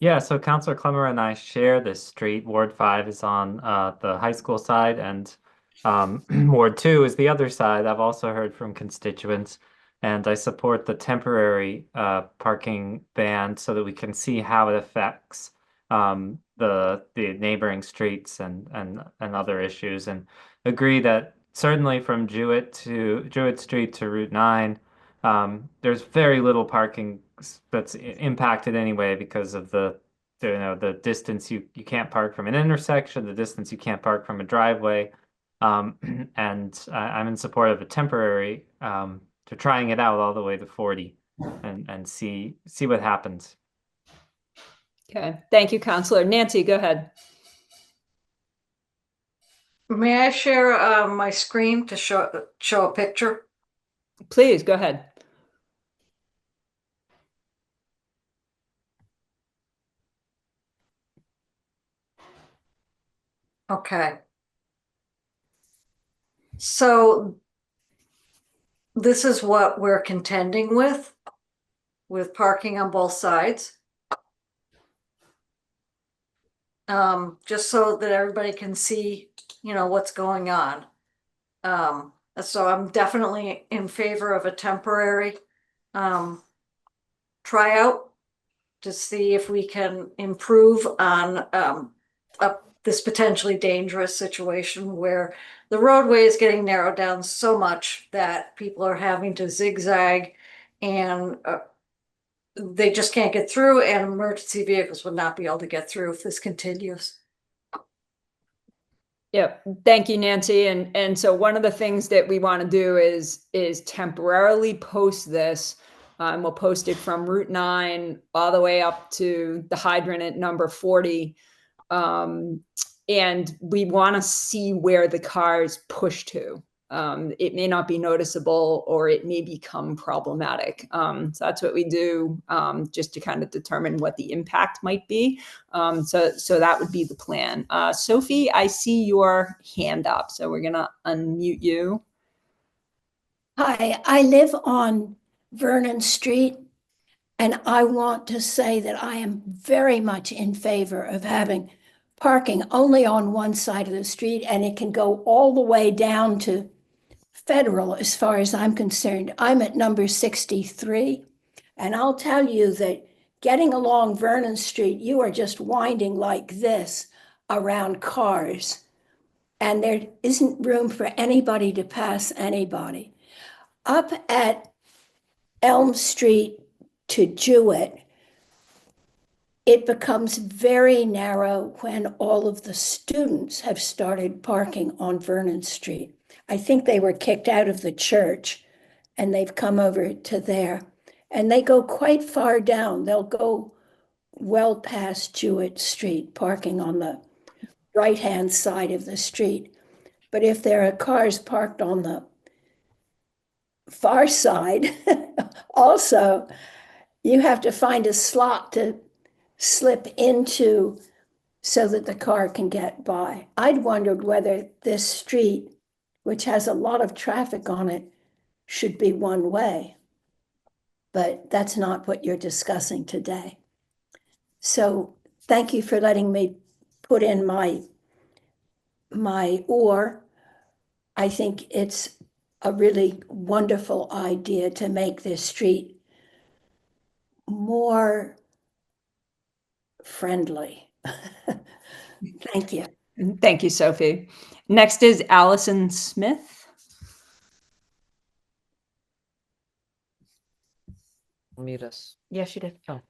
Yeah, so Councillor Clemmer and I share this street. Ward 5 is on the high school side, and Ward 2 is the other side. I've also heard from constituents, and I support the temporary parking ban so that we can see how it affects the neighboring streets and other issues, and agree that certainly from Jewett Street to Route 9, there's very little parking that's impacted anyway because of the distance you can't park from an intersection, the distance you can't park from a driveway, and I'm in support of a temporary to trying it out all the way to 40 and see what happens. Okay, thank you, Councillor. Nancy, go ahead. May I share my screen to show a picture? Please, go ahead. Okay. So this is what we're contending with parking on both sides. Just so that everybody can see, what's going on. So I'm definitely in favor of a temporary tryout to see if we can improve on this potentially dangerous situation where the roadway is getting narrowed down so much that people are having to zigzag and they just can't get through, and emergency vehicles would not be able to get through if this continues. Yep. Thank you, Nancy. And so one of the things that we want to do is temporarily post this. We'll post it from Route 9 all the way up to the hydrant at number 40. And we want to see where the cars push to. It may not be noticeable, or it may become problematic. So that's what we do, just to kind of determine what the impact might be. So that would be the plan. Sophie, I see your hand up, so we're gonna unmute you. Hi, I live on Vernon Street, and I want to say that I am very much in favor of having parking only on one side of the street, and it can go all the way down to Federal as far as I'm concerned. I'm at number 63, and I'll tell you that getting along Vernon Street, you are just winding like this around cars, and there isn't room for anybody to pass anybody. Up at Elm Street to Jewett, it becomes very narrow when all of the students have started parking on Vernon Street. I think they were kicked out of the church and they've come over to there. And they go quite far down. They'll go well past Jewett Street, parking on the right-hand side of the street. But if there are cars parked on the far side, also, you have to find a slot to slip into so that the car can get by. I'd wondered whether this street, which has a lot of traffic on it, should be one way. But that's not what you're discussing today. So thank you for letting me put in my oar. I think it's a really wonderful idea to make this street more friendly. Thank you. Thank you, Sophie. Next is Allison Smith. Mute us. Yes, she did. Oh.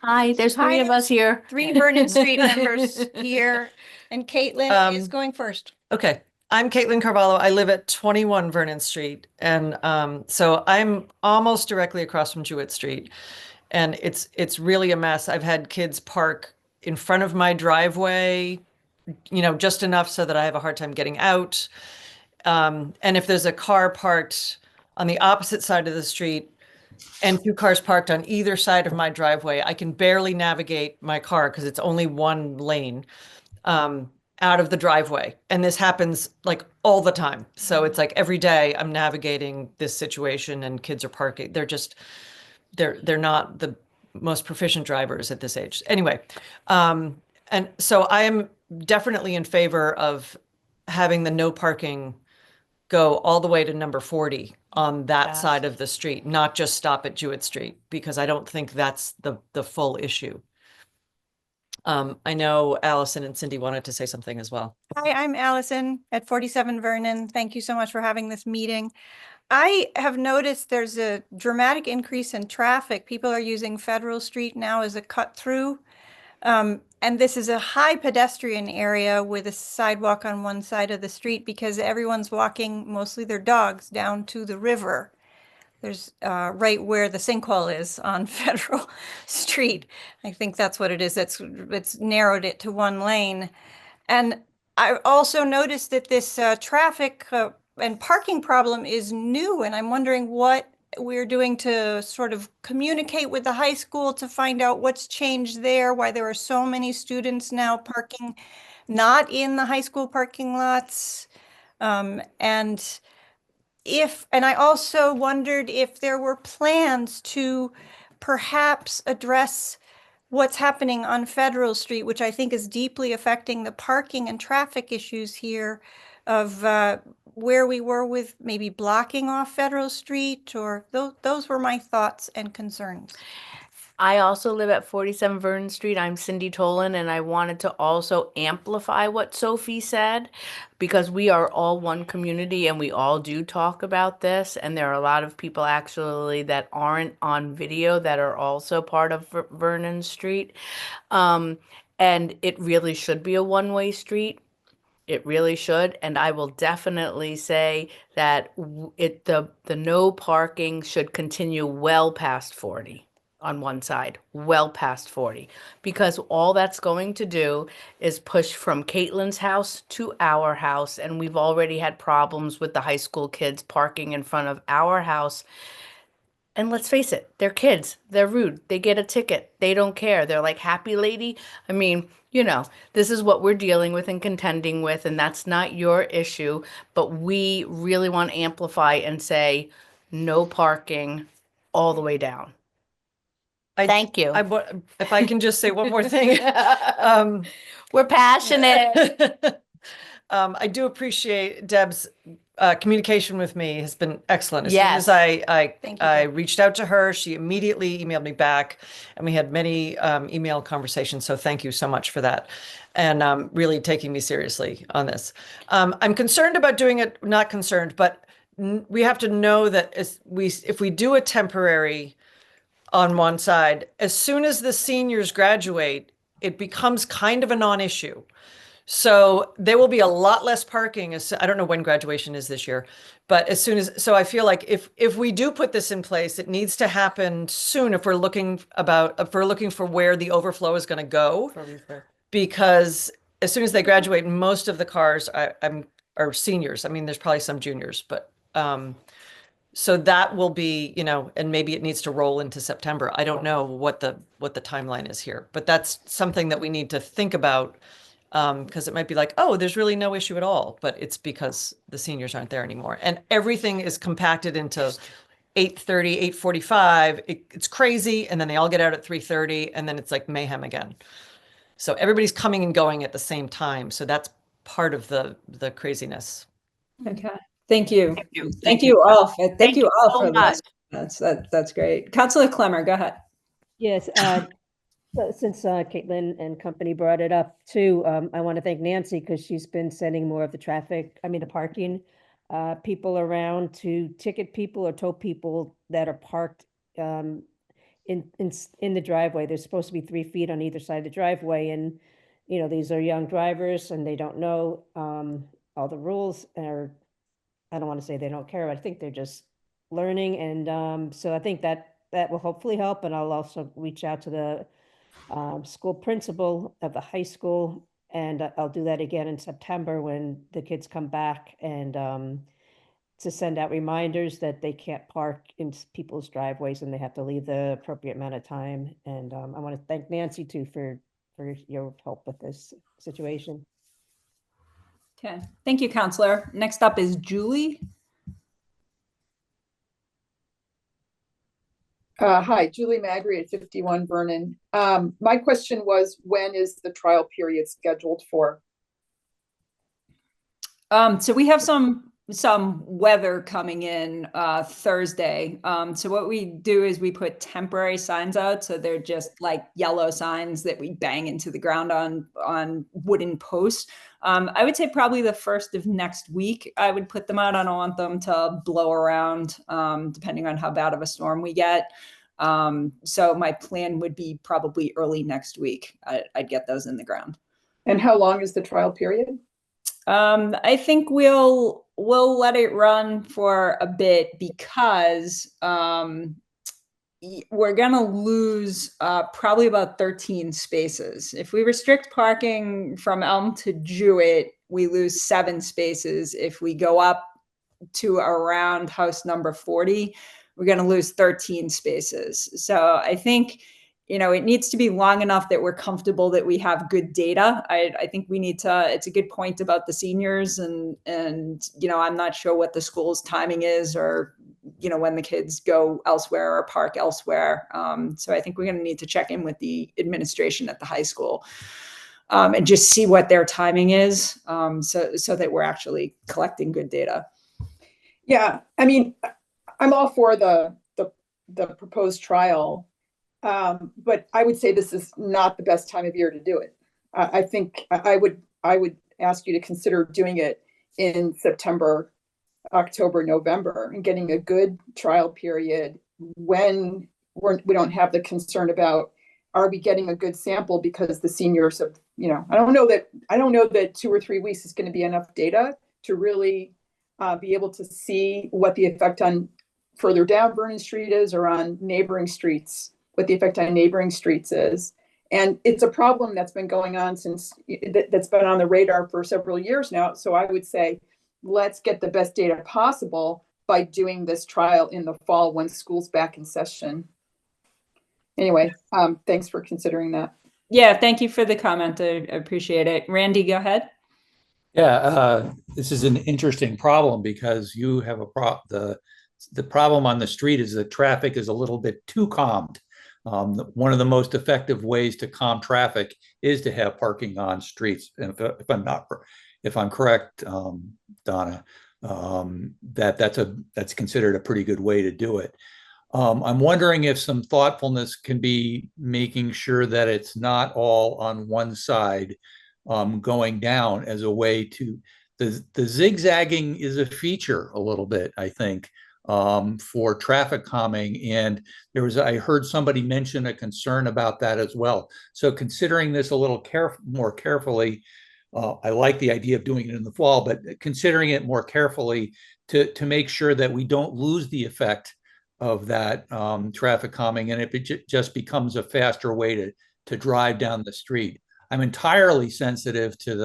Hi, there's three of us here. Three Vernon Street members here, and Caitlin is going first. Okay, I'm Caitlin Carvalho. I live at 21 Vernon Street, and so I'm almost directly across from Jewett Street, and it's really a mess. I've had kids park in front of my driveway, you know, just enough so that I have a hard time getting out. And if there's a car parked on the opposite side of the street and two cars parked on either side of my driveway, I can barely navigate my car because it's only one lane out of the driveway. And this happens like all the time. So it's like every day I'm navigating this situation and kids are parking. They're not the most proficient drivers at this age. Anyway, and so I am definitely in favor of having the no parking go all the way to number 40 on that side of the street, not just stop at Jewett Street, because I don't think that's the full issue. I know Allison and Cindy wanted to say something as well. Hi, I'm Allison at 47 Vernon. Thank you so much for having this meeting. I have noticed there's a dramatic increase in traffic. People are using Federal Street now as a cut through. And this is a high pedestrian area with a sidewalk on one side of the street because everyone's walking, mostly their dogs, down to the river. There's right where the sinkhole is on Federal Street. I think that's what it is. It's narrowed it to one lane. And I also noticed that this traffic and parking problem is new, and I'm wondering what we're doing to sort of communicate with the high school to find out what's changed there, why there are so many students now parking not in the high school parking lots. And I also wondered if there were plans to perhaps address what's happening on Federal Street, which I think is deeply affecting the parking and traffic issues here, of where we were with maybe blocking off Federal Street, or those were my thoughts and concerns. I also live at 47 Vernon Street. I'm Cindy Tolan, and I wanted to also amplify what Sophie said because we are all one community and we all do talk about this. And there are a lot of people actually that aren't on video that are also part of Vernon Street. And it really should be a one-way street. It really should, and I will definitely say that the no parking should continue well past 40 on one side, well past 40, because all that's going to do is push from Caitlin's house to our house, and we've already had problems with the high school kids parking in front of our house. And let's face it, they're kids. They're rude. They get a ticket. They don't care. They're like, happy lady. I mean, this is what we're dealing with and contending with, and that's not your issue. But we really want to amplify and say no parking all the way down. Thank you. If I can just say one more thing. We're passionate. I do appreciate Deb's communication with me has been excellent. As Yes. soon as Thank you, I Deb. reached out to her, she immediately emailed me back, and we had many email conversations. So thank you so much for that, and really taking me seriously on this. I'm concerned about doing it. Not concerned, but we have to know that if we do a temporary on one side, as soon as the seniors graduate, it becomes kind of a non-issue. So there will be a lot less parking. I don't know when graduation is this year, but so I feel like if we do put this in place, it needs to happen soon if we're looking for where the overflow is going to go. Because as soon as they graduate, most of the cars are seniors. I mean, there's probably some juniors, but so that will be, and maybe it needs to roll into September. I don't know what the timeline is here, but that's something that we need to think about. Because it might be like, oh, there's really no issue at all, but it's because the seniors aren't there anymore. And everything is compacted into 8:30, 8:45. It's crazy. And then they all get out at 3:30, and then it's like mayhem again. So everybody's coming and going at the same time. So that's part of the craziness. Okay. Thank you. Thank you all. Thank you all for this. That's great. Councilor Clemmer, go ahead. Yes, since Caitlin and company brought it up too, I want to thank Nancy because she's been sending more of the parking people around to ticket people or tow people that are parked in the driveway. There's supposed to be 3 feet on either side of the driveway, and these are young drivers and they don't know all the rules, or I don't want to say they don't care, but I think they're just learning, and so I think that will hopefully help. And I'll also reach out to the school principal of the high school, and I'll do that again in September when the kids come back, and to send out reminders that they can't park in people's driveways and they have to leave the appropriate amount of time. And I want to thank Nancy too for your help with this situation. Okay, thank you, Counselor. Next up is Julie. Hi, Julie Magri at 51 Vernon. My question was, when is the trial period scheduled for? So we have some weather coming in Thursday. So what we do is we put temporary signs out. So they're just like yellow signs that we bang into the ground on wooden posts. I would say probably the first of next week, I would put them out. I don't want them to blow around, depending on how bad of a storm we get. So my plan would be probably early next week. I'd get those in the ground. And how long is the trial period? I think we'll let it run for a bit because we're gonna lose probably about 13 spaces. If we restrict parking from Elm to Jewett, we lose 7 spaces. If we go up to around house number 40, we're gonna lose 13 spaces. So I think, it needs to be long enough that we're comfortable that we have good data. I think we need to, it's a good point about the seniors and I'm not sure what the school's timing is or, when the kids go elsewhere or park elsewhere. So I think we're going to need to check in with the administration at the high school and just see what their timing is so that we're actually collecting good data. Yeah, I mean, I'm all for the proposed trial. But I would say this is not the best time of year to do it. I think I would ask you to consider doing it in September, October, November, and getting a good trial period when we don't have the concern about, are we getting a good sample, because the seniors have, I don't know that 2 or 3 weeks is going to be enough data to really be able to see what the effect on further down Vernon Street is, or on neighboring streets, what the effect on neighboring streets is. And it's a problem that's been going on that's been on the radar for several years now. So I would say, let's get the best data possible by doing this trial in the fall when school's back in session. Anyway, thanks for considering that. Yeah, thank you for the comment. I appreciate it. Randy, go ahead. Yeah, this is an interesting problem because you have the problem on the street is that traffic is a little bit too calmed. One of the most effective ways to calm traffic is to have parking on streets. And if I'm correct, Donna, that's considered a pretty good way to do it. I'm wondering if some thoughtfulness can be making sure that it's not all on one side going down as a way to, the zigzagging is a feature a little bit, I think, for traffic calming. And I heard somebody mention a concern about that as well. So considering this a little more carefully, I like the idea of doing it in the fall, but considering it more carefully to make sure that we don't lose the effect of that traffic calming, and if it just becomes a faster way to drive down the street. I'm entirely sensitive to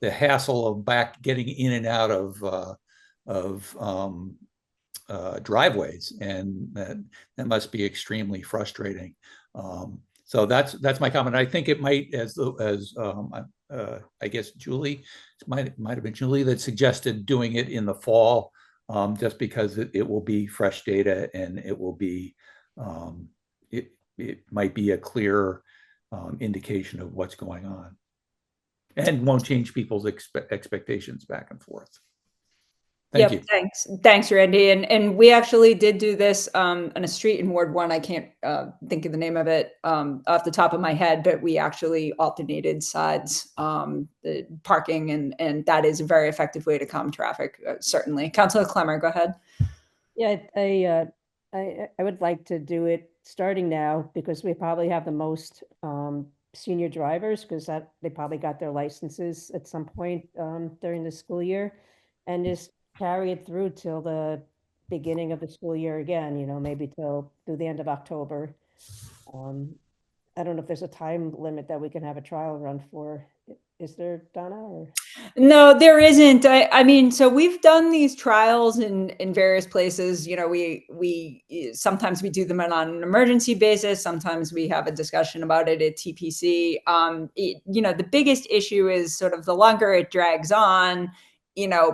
the hassle of getting in and out of driveways, and that must be extremely frustrating. So that's my comment. I think it might, I guess Julie, might have been Julie that suggested doing it in the fall, just because it will be fresh data, and it will be it might be a clear indication of what's going on, and won't change people's expectations back and forth. Thank you. Thanks, Randy. And we actually did do this on a street in Ward 1. I can't think of the name of it off the top of my head, but we actually alternated sides, the parking, and that is a very effective way to calm traffic, certainly. Councilor Clemmer, go ahead. Yeah, I would like to do it starting now, because we probably have the most senior drivers, because they probably got their licenses at some point during the school year, and just carry it through till the beginning of the school year again, maybe through the end of October. I don't know if there's a time limit that we can have a trial run for. Is there, Donna? Or? No, there isn't. I mean, so we've done these trials in various places. We sometimes we do them on an emergency basis. Sometimes we have a discussion about it at TPC. The biggest issue is sort of the longer it drags on,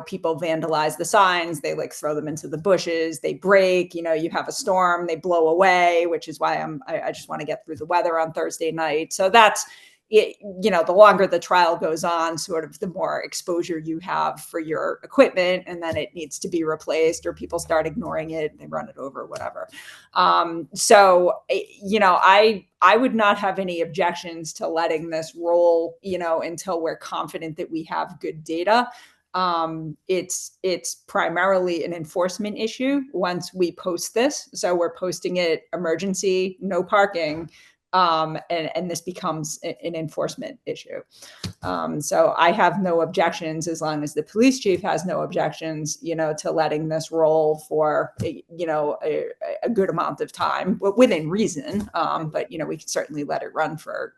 people vandalize the signs, they throw them into the bushes, they break, you have a storm, they blow away, which is why I just want to get through the weather on Thursday night. So that's it. The longer the trial goes on, sort of the more exposure you have for your equipment, and then it needs to be replaced, or people start ignoring it, they run it over, whatever. So I would not have any objections to letting this roll, until we're confident that we have good data. It's primarily an enforcement issue once we post this. So we're posting it emergency, no parking, and this becomes an enforcement issue. So I have no objections, as long as the police chief has no objections, to letting this roll for, a good amount of time, within reason. But we can certainly let it run for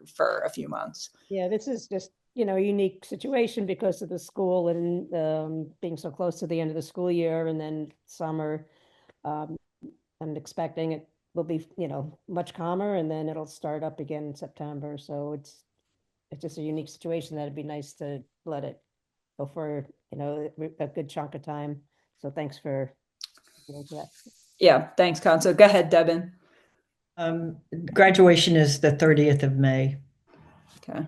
a few months. Yeah, this is just, a unique situation because of the school and being so close to the end of the school year, and then summer. I'm expecting it will be, much calmer, and then it'll start up again in September. So it's just a unique situation that it'd be nice to let it go for, a good chunk of time. So thanks for that. Yeah, thanks, Council. Go ahead, Debin. Graduation is the 30th of May. Okay.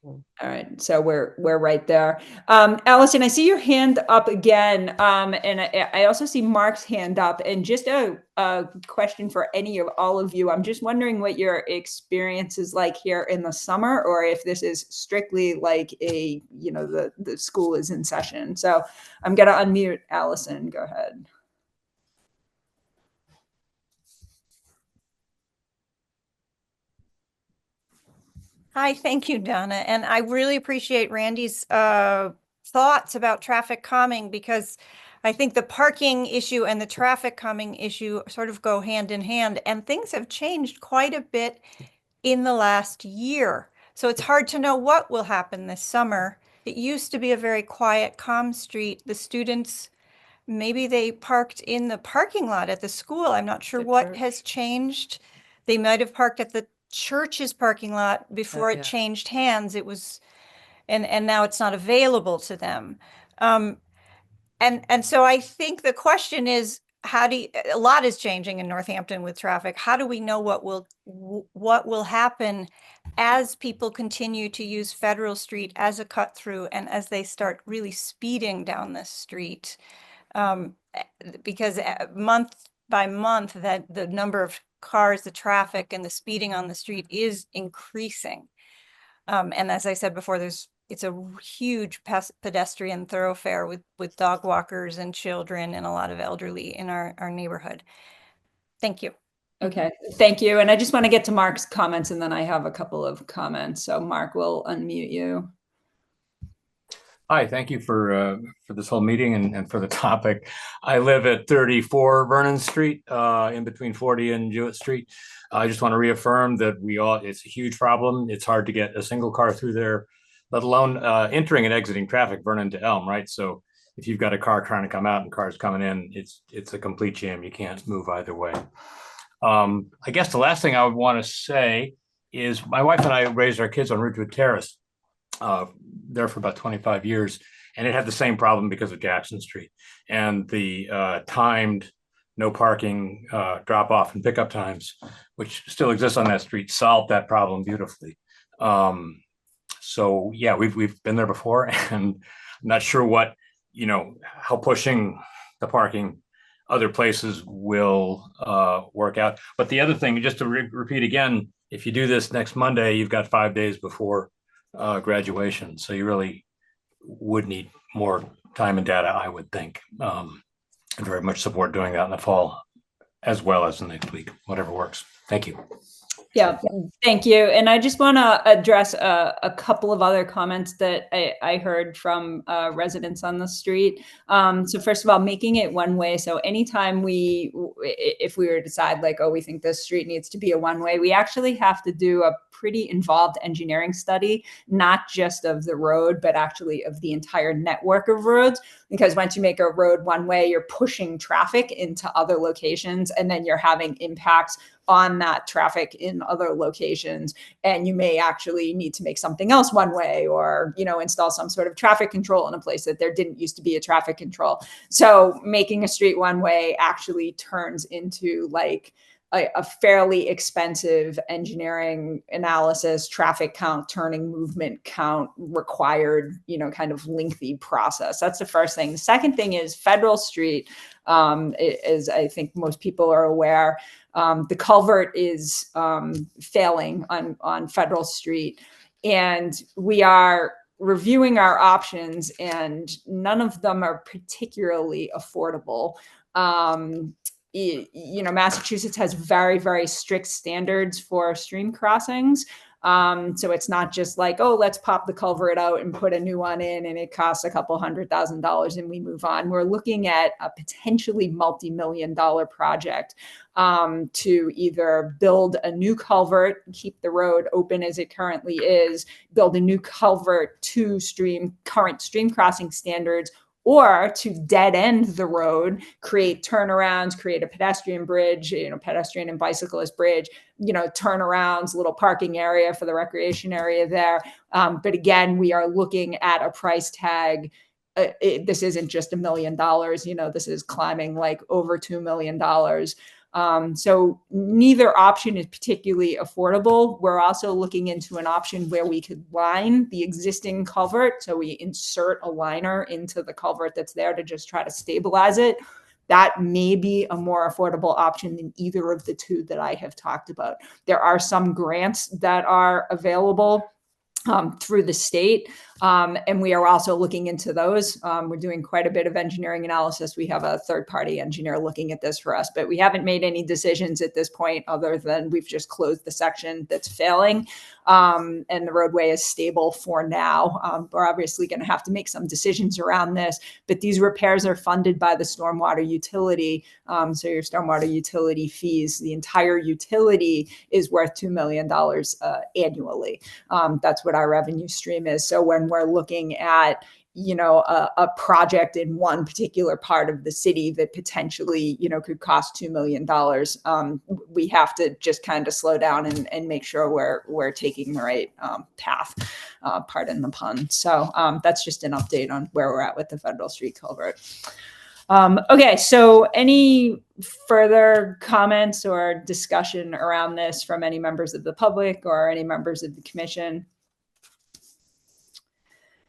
All right, so we're right there. Allison, I see your hand up again, and I also see Mark's hand up. And just a question for any of all of you. I'm just wondering what your experience is like here in the summer, or if this is strictly like a, the school is in session. So I'm gonna unmute Allison. Go ahead. Hi, thank you, Donna. And I really appreciate Randy's thoughts about traffic calming, because I think the parking issue and the traffic calming issue sort of go hand in hand, and things have changed quite a bit in the last year. So it's hard to know what will happen this summer. It used to be a very quiet, calm street. The students, maybe they parked in the parking lot at the school. I'm not sure what has changed. They might have parked at the church's parking lot before it changed hands. It was, and now it's not available to them. And so I think the question is, a lot is changing in Northampton with traffic. How do we know what will happen as people continue to use Federal Street as a cut through, and as they start really speeding down this street? Because month by month, that the number of cars, the traffic, and the speeding on the street is increasing. And as I said before, it's a huge pedestrian thoroughfare with dog walkers and children and a lot of elderly in our neighborhood. Thank you. Okay, thank you. And I just want to get to Mark's comments, and then I have a couple of comments. So Mark, will unmute you. Hi, thank you for this whole meeting and for the topic. I live at 34 Vernon Street, in between 40 and Jewett Street. I just want to reaffirm that it's a huge problem. It's hard to get a single car through there, let alone entering and exiting traffic, Vernon to Elm, right? So if you've got a car trying to come out and cars coming in, it's a complete jam. You can't move either way. I guess the last thing I would want to say is my wife and I raised our kids on Ridgewood Terrace. There for about 25 years, and it had the same problem because of Jackson Street, and the timed no parking drop off and pickup times, which still exists on that street, solved that problem beautifully. So yeah, we've been there before, and I'm not sure how pushing the parking other places will work out. But the other thing, just to repeat again, if you do this next Monday, you've got 5 days before graduation. So you really would need more time and data, I would think, and very much support doing that in the fall as well as the next week, whatever works. Thank you. Yeah, thank you. And I just want to address a couple of other comments that I heard from residents on the street. So first of all, making it one way. So anytime if we were to decide like, oh, we think this street needs to be a one way, we actually have to do a pretty involved engineering study, not just of the road, but actually of the entire network of roads. Because once you make a road one way, you're pushing traffic into other locations, and then you're having impacts on that traffic in other locations. And you may actually need to make something else one way, or, install some sort of traffic control in a place that there didn't used to be a traffic control. So making a street one way actually turns into like a fairly expensive engineering analysis, traffic count, turning movement count required, kind of lengthy process. That's the first thing. The second thing is Federal Street, as I think most people are aware, the culvert is failing on Federal Street, and we are reviewing our options, and none of them are particularly affordable. Massachusetts has very, very strict standards for stream crossings. So it's not just like, oh, let's pop the culvert out and put a new one in, and it costs a couple $100,000 and we move on. We're looking at a potentially multi-million-dollar project to either build a new culvert, keep the road open as it currently is, build a new culvert to current stream crossing standards, or to dead end the road, create turnarounds, create a pedestrian bridge, pedestrian and bicyclist bridge, turnarounds, little parking area for the recreation area there. But again, we are looking at a price tag. This isn't just $1 million, this is climbing like over $2 million. So neither option is particularly affordable. We're also looking into an option where we could line the existing culvert. So we insert a liner into the culvert that's there to just try to stabilize it. That may be a more affordable option than either of the two that I have talked about. There are some grants that are available through the state. And we are also looking into those. We're doing quite a bit of engineering analysis. We have a third-party engineer looking at this for us, but we haven't made any decisions at this point other than we've just closed the section that's failing. And the roadway is stable for now. We're obviously going to have to make some decisions around this, but these repairs are funded by the stormwater utility. So your stormwater utility fees, the entire utility is worth $2 million annually. That's what our revenue stream is. So when we're looking at, a project in one particular part of the city that potentially, could cost $2 million, we have to just kind of slow down and make sure we're taking the right path, pardon the pun. So that's just an update on where we're at with the Federal Street culvert. Okay, so any further comments or discussion around this from any members of the public or any members of the commission?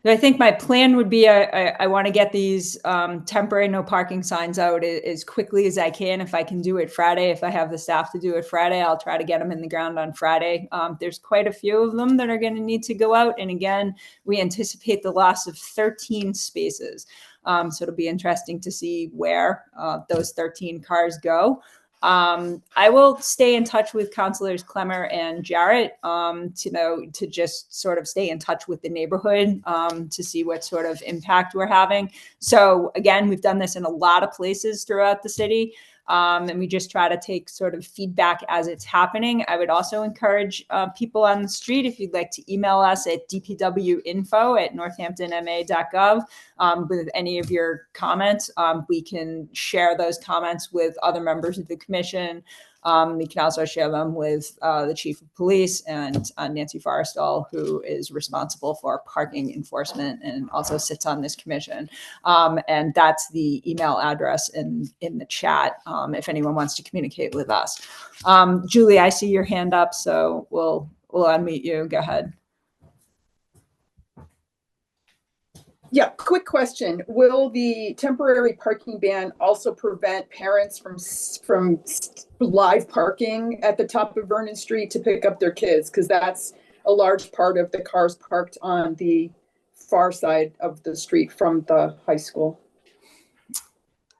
I think my plan would be I want to get these temporary no parking signs out as quickly as I can. If I can do it Friday, if I have the staff to do it Friday, I'll try to get them in the ground on Friday. There's quite a few of them that are going to need to go out. And again, we anticipate the loss of 13 spaces. So it'll be interesting to see where those 13 cars go. I will stay in touch with Councilors Clemmer and Jarrett to just sort of stay in touch with the neighborhood to see what sort of impact we're having. So again, we've done this in a lot of places throughout the city. And we just try to take sort of feedback as it's happening. I would also encourage people on the street, if you'd like to email us at dpwinfo@northamptonma.gov with any of your comments. We can share those comments with other members of the commission. We can also share them with the chief of police and Nancy Forrestal, who is responsible for parking enforcement and also sits on this commission. And that's the email address in the chat if anyone wants to communicate with us. Julie, I see your hand up, so we'll unmute you. Go ahead. Yeah, quick question. Will the temporary parking ban also prevent parents from live parking at the top of Vernon Street to pick up their kids? Because that's a large part of the cars parked on the far side of the street from the high school.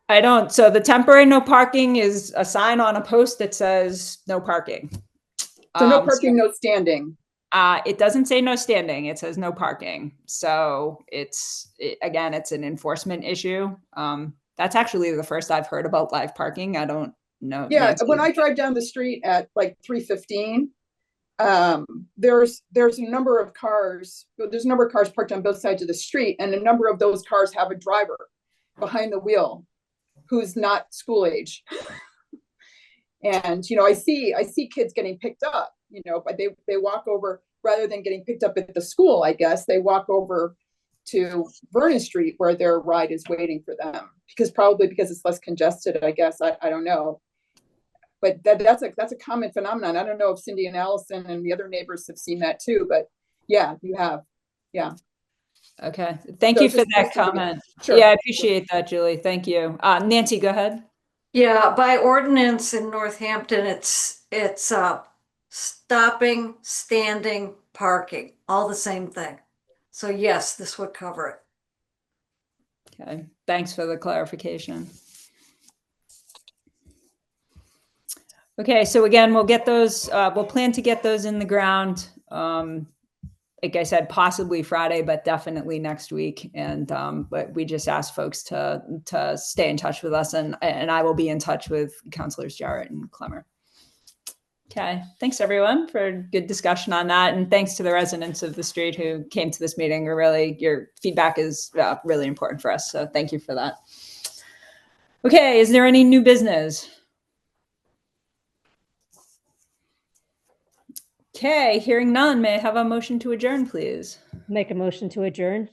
So the temporary no parking is a sign on a post that says no parking. So no parking, no standing. It doesn't say no standing. It says no parking. So again, it's an enforcement issue. That's actually the first I've heard about live parking. I don't know. Yeah, Nancy. when I drive down the street at like 3:15, there's a number of cars. There's a number of cars parked on both sides of the street, and a number of those cars have a driver behind the wheel who's not school age. And I see kids getting picked up. But they walk over rather than getting picked up at the school. I guess they walk over to Vernon Street where their ride is waiting for them probably because it's less congested. I guess I don't know, but that's a common phenomenon. I don't know if Cindy and Allison and the other neighbors have seen that too, but yeah, you have. Yeah. Okay. Thank you for that comment. Sure. Yeah, I appreciate that, Julie. Thank you. Nancy, go ahead. Yeah, by ordinance in Northampton, it's stopping, standing, parking, all the same thing. So yes, this would cover it. Okay, thanks for the clarification. Okay, so again, we'll get those, we'll plan to get those in the ground. Like I said, possibly Friday, but definitely next week. And but we just ask folks to stay in touch with us, and I will be in touch with Councilors Jarrett and Clemmer. Okay, thanks everyone for a good discussion on that. And thanks to the residents of the street who came to this meeting. Your feedback is really important for us. So thank you for that. Okay, is there any new business? Okay, hearing none, may I have a motion to adjourn, please? Make a motion to adjourn.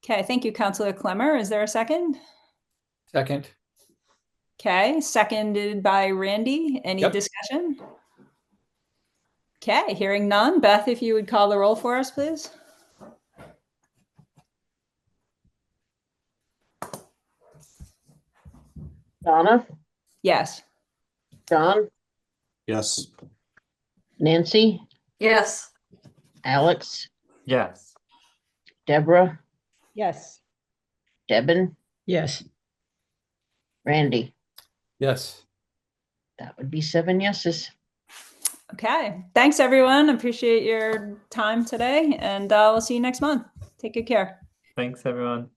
Okay, thank you, Councilor Clemmer. Is there a second? Second. Okay, seconded by Randy. Any Yep. discussion? Okay, hearing none. Beth, if you would call the roll for us, please. Donna, Yes. John, Yes. Nancy, Yes. Alex, Yes. Deborah, Yes. Debin, Yes. Randy. Yes. That would be 7 yeses. Okay, thanks everyone. Appreciate your time today, and we'll see you next month. Take good care. Thanks, everyone.